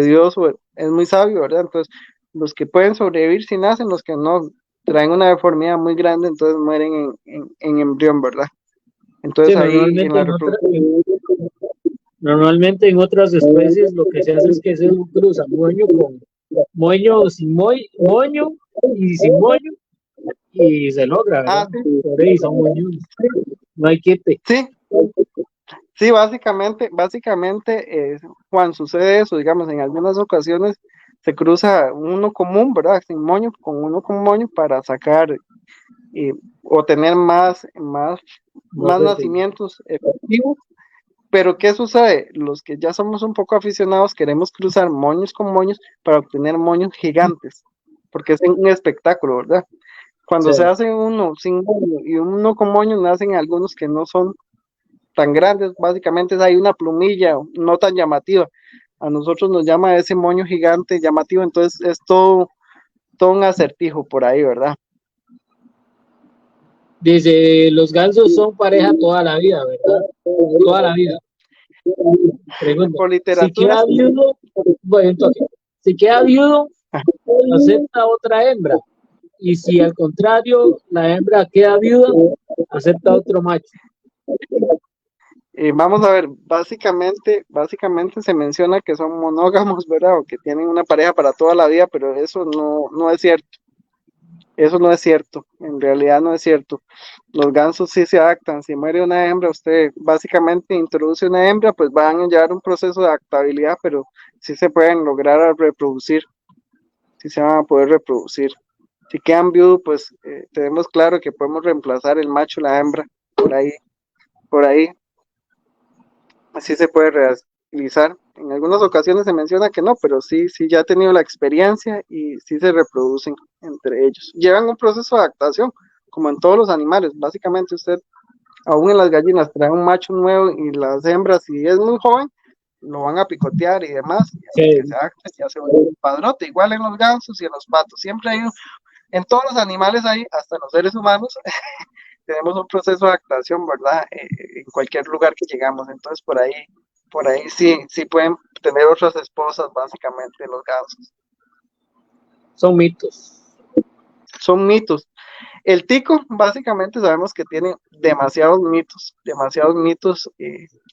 Dios es muy sabio, ¿verdad? Entonces, los que pueden sobrevivir si nacen, los que no traen una deformidad muy grande, entonces mueren en embrión, ¿verdad? Entonces sí, ahí en la reproducción. Normalmente en otras especies lo que se hace es que se cruza moño con moño sin moño y sin moño y se logra, ¿verdad? Sí. Por ahí son moños. No hay quite. Sí, básicamente, Juan, sucede eso, digamos, en algunas ocasiones se cruza uno común, ¿verdad? Sin moño, con uno con moño para sacar o tener más nacimientos efectivos. Pero ¿qué sucede? Los que ya somos un poco aficionados queremos cruzar moños con moños para obtener moños gigantes, porque es un espectáculo, ¿verdad? Cuando se hace uno sin moño y uno con moño, nacen algunos que no son tan grandes, básicamente hay una plumilla no tan llamativa. A nosotros nos llama ese moño gigante llamativo, entonces es todo un acertijo por ahí, ¿verdad? Dice, los gansos son pareja toda la vida, ¿verdad? Toda la vida. Pregunta, Por literatura. Si queda viudo, acepta otra hembra. Y si al contrario, la hembra queda viuda, acepta otro macho. Vamos a ver, básicamente se menciona que son monógamos, ¿verdad? O que tienen una pareja para toda la vida, pero eso no es cierto. Eso no es cierto, en realidad no es cierto. Los gansos sí se adaptan. Si muere una hembra, usted básicamente introduce una hembra, pues van a llevar un proceso de adaptabilidad, pero sí se pueden lograr reproducir, sí se van a poder reproducir. Si quedan viudos, pues tenemos claro que podemos reemplazar el macho y la hembra por ahí. Así se puede realizar. En algunas ocasiones se menciona que no, pero sí ya ha tenido la experiencia y sí se reproducen entre ellos. Llevan un proceso de adaptación, como en todos los animales. Básicamente usted, aún en las gallinas, trae un macho nuevo y las hembras, si es muy joven, lo van a picotear y demás, y hasta que se adapte, ya se vuelve un padrote. Igual en los gansos y en los patos. Siempre hay en todos los animales hay, hasta en los seres humanos, tenemos un proceso de adaptación, ¿verdad? En cualquier lugar que llegamos. Entonces, por ahí sí pueden tener otras esposas, básicamente, los gansos. Son mitos. Son mitos. El tico, básicamente, sabemos que tiene demasiados mitos.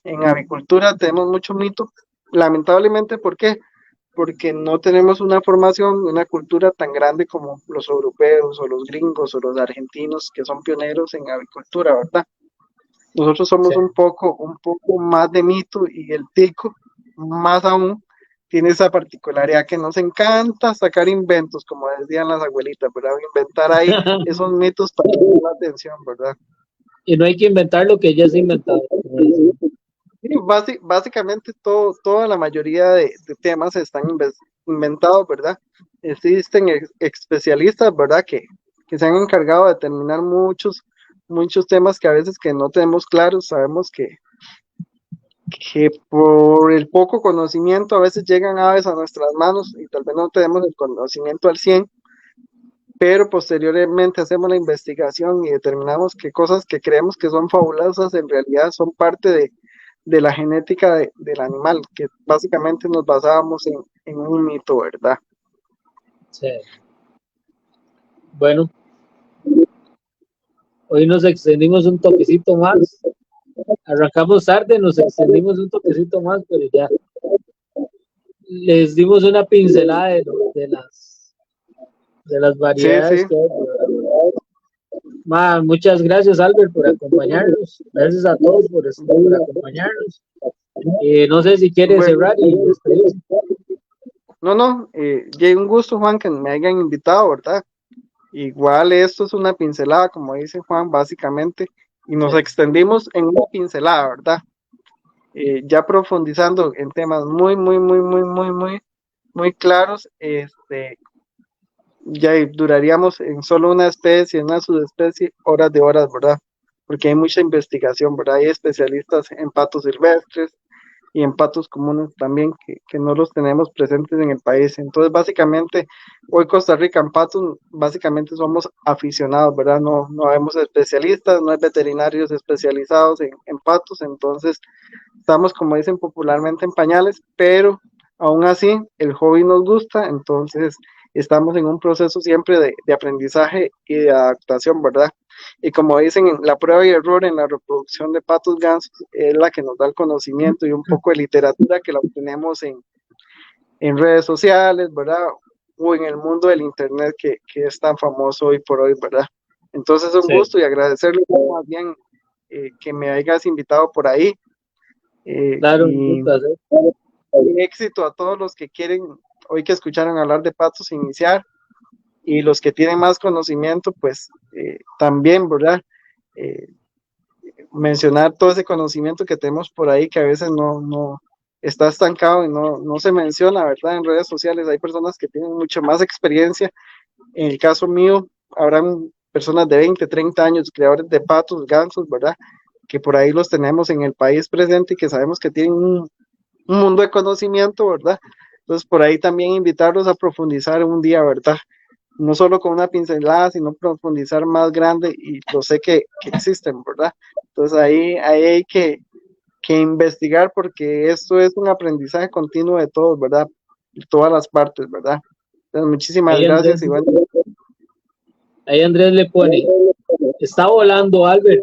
En avicultura tenemos muchos mitos. Lamentablemente, ¿por qué? Porque no tenemos una formación, una cultura tan grande como los europeos o los gringos o los argentinos que son pioneros en avicultura, ¿verdad? Nosotros somos un poco más de mito y el tico, más aún, tiene esa particularidad que nos encanta sacar inventos, como decían las abuelitas, ¿verdad? Inventar ahí esos mitos para llamar la atención, ¿verdad? Y no hay que inventar lo que ya se ha inventado. Sí, básicamente toda la mayoría de temas se están inventado, ¿verdad? Existen especialistas, ¿verdad? Que se han encargado de determinar muchos temas que a veces que no tenemos claros. Sabemos que por el poco conocimiento a veces llegan aves a nuestras manos y tal vez no tenemos el conocimiento al 100, pero posteriormente hacemos la investigación y determinamos que cosas que creemos que son fabulosas en realidad son parte de la genética del animal, que básicamente nos basábamos en un mito, ¿verdad? Sí. Bueno, hoy nos extendimos un toquecito más. Arrancamos tarde, nos extendimos un toquecito más, pero ya les dimos una pincelada de las variedades. Sí. Que hay. Muchas gracias, Albert, por acompañarnos. Gracias a todos por acompañarnos. No sé si quieres cerrar y despedirse. No, un gusto, Juan, que me hayan invitado, ¿verdad? Igual esto es una pincelada, como dice Juan, básicamente, y nos extendimos en una pincelada, ¿verdad? Ya profundizando en temas muy claros, ya duraríamos en solo una especie, una subespecie, horas de horas, ¿verdad? Porque hay mucha investigación, ¿verdad? Hay especialistas en patos silvestres y en patos comunes también que no los tenemos presentes en el país. Entonces, básicamente, hoy Costa Rica en patos, básicamente somos aficionados, ¿verdad? No vemos especialistas, no hay veterinarios especializados en patos, entonces estamos, como dicen popularmente, en pañales, pero aún así el hobby nos gusta, entonces estamos en un proceso siempre de aprendizaje y de adaptación, ¿verdad? Y como dicen, la prueba y error en la reproducción de patos gansos es la que nos da el conocimiento y un poco de literatura que la obtenemos en redes sociales, ¿verdad? O en el mundo del internet que es tan famoso hoy por hoy, ¿verdad? Entonces es un gusto y agradecerle más bien que me hayas invitado por ahí. Claro, y éxito a todos los que quieren, hoy que escucharon hablar de patos, iniciar, y los que tienen más conocimiento, pues también, ¿verdad? Mencionar todo ese conocimiento que tenemos por ahí, que a veces no está estancado y no se menciona, ¿verdad? En redes sociales hay personas que tienen mucha más experiencia. En el caso mío, habrán personas de 20, 30 años, creadores de patos, gansos, ¿verdad? Que por ahí los tenemos en el país presente y que sabemos que tienen un mundo de conocimiento, ¿verdad? Entonces, por ahí también invitarlos a profundizar un día, ¿verdad? No solo con una pincelada, sino profundizar más grande, y lo sé que existen, ¿verdad? Entonces, ahí hay que investigar, porque esto es un aprendizaje continuo de todos, ¿verdad? De todas las partes, ¿verdad? Entonces, muchísimas gracias. Y bueno, ahí Andrés le pone, está volando, Albert.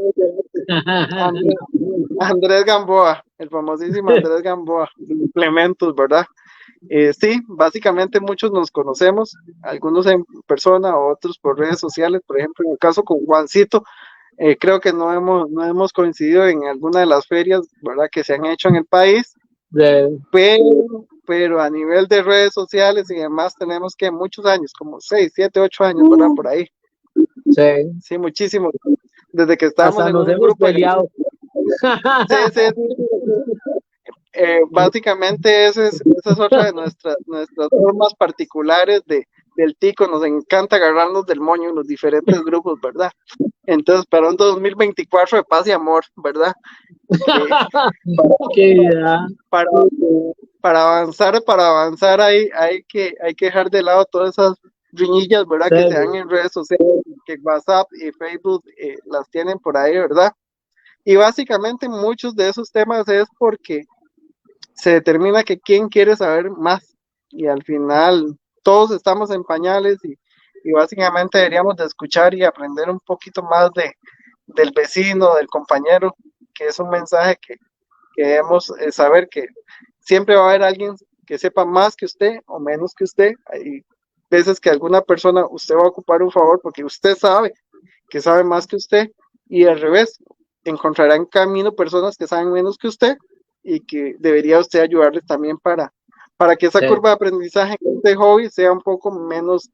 Andrés Gamboa, el famosísimo Andrés Gamboa, implementos, ¿verdad? Sí, básicamente muchos nos conocemos, algunos en persona, otros por redes sociales. Por ejemplo, en el caso con Juancito, creo que no hemos coincidido en alguna de las ferias, ¿verdad?, que se han hecho en el país, pero a nivel de redes sociales y demás tenemos que muchos años, como 6, 7, 8 años, ¿verdad?, por ahí. Sí, muchísimo. Desde que estábamos en un grupo peleado. Sí. Básicamente esa es otra de nuestras formas particulares del tico. Nos encanta agarrarnos del moño en los diferentes grupos, ¿verdad? Entonces, para un 2024 de paz y amor, ¿verdad? Para avanzar hay que dejar de lado todas esas riñillas, ¿verdad? Que se dan en redes sociales, que WhatsApp y Facebook las tienen por ahí, ¿verdad? Y básicamente muchos de esos temas es porque se determina que quién quiere saber más, y al final todos estamos en pañales, y básicamente deberíamos de escuchar y aprender un poquito más del vecino, del compañero, que es un mensaje que debemos saber que siempre va a haber alguien que sepa más que usted o menos que usted. Hay veces que alguna persona usted va a ocupar un favor porque usted sabe que sabe más que usted, y al revés, encontrará en camino personas que saben menos que usted y que debería usted ayudarles también para que esa curva de aprendizaje de este hobby sea un poco menos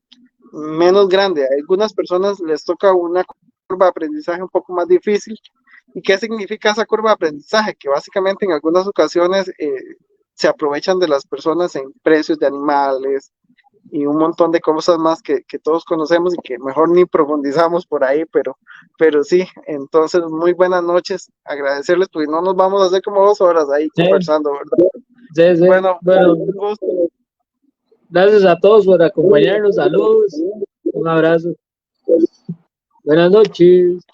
grande. A algunas personas les toca una curva de aprendizaje un poco más difícil. ¿Y qué significa esa curva de aprendizaje? Que básicamente en algunas ocasiones se aprovechan de las personas en precios de animales y un montón de cosas más que todos conocemos y que mejor ni profundizamos por ahí, pero sí, entonces muy buenas noches, agradecerles, porque no nos vamos a hacer como 2 horas ahí conversando, ¿verdad? Sí, sí. Bueno, Un gusto. Gracias a todos por acompañarnos, saludos, un abrazo, buenas noches.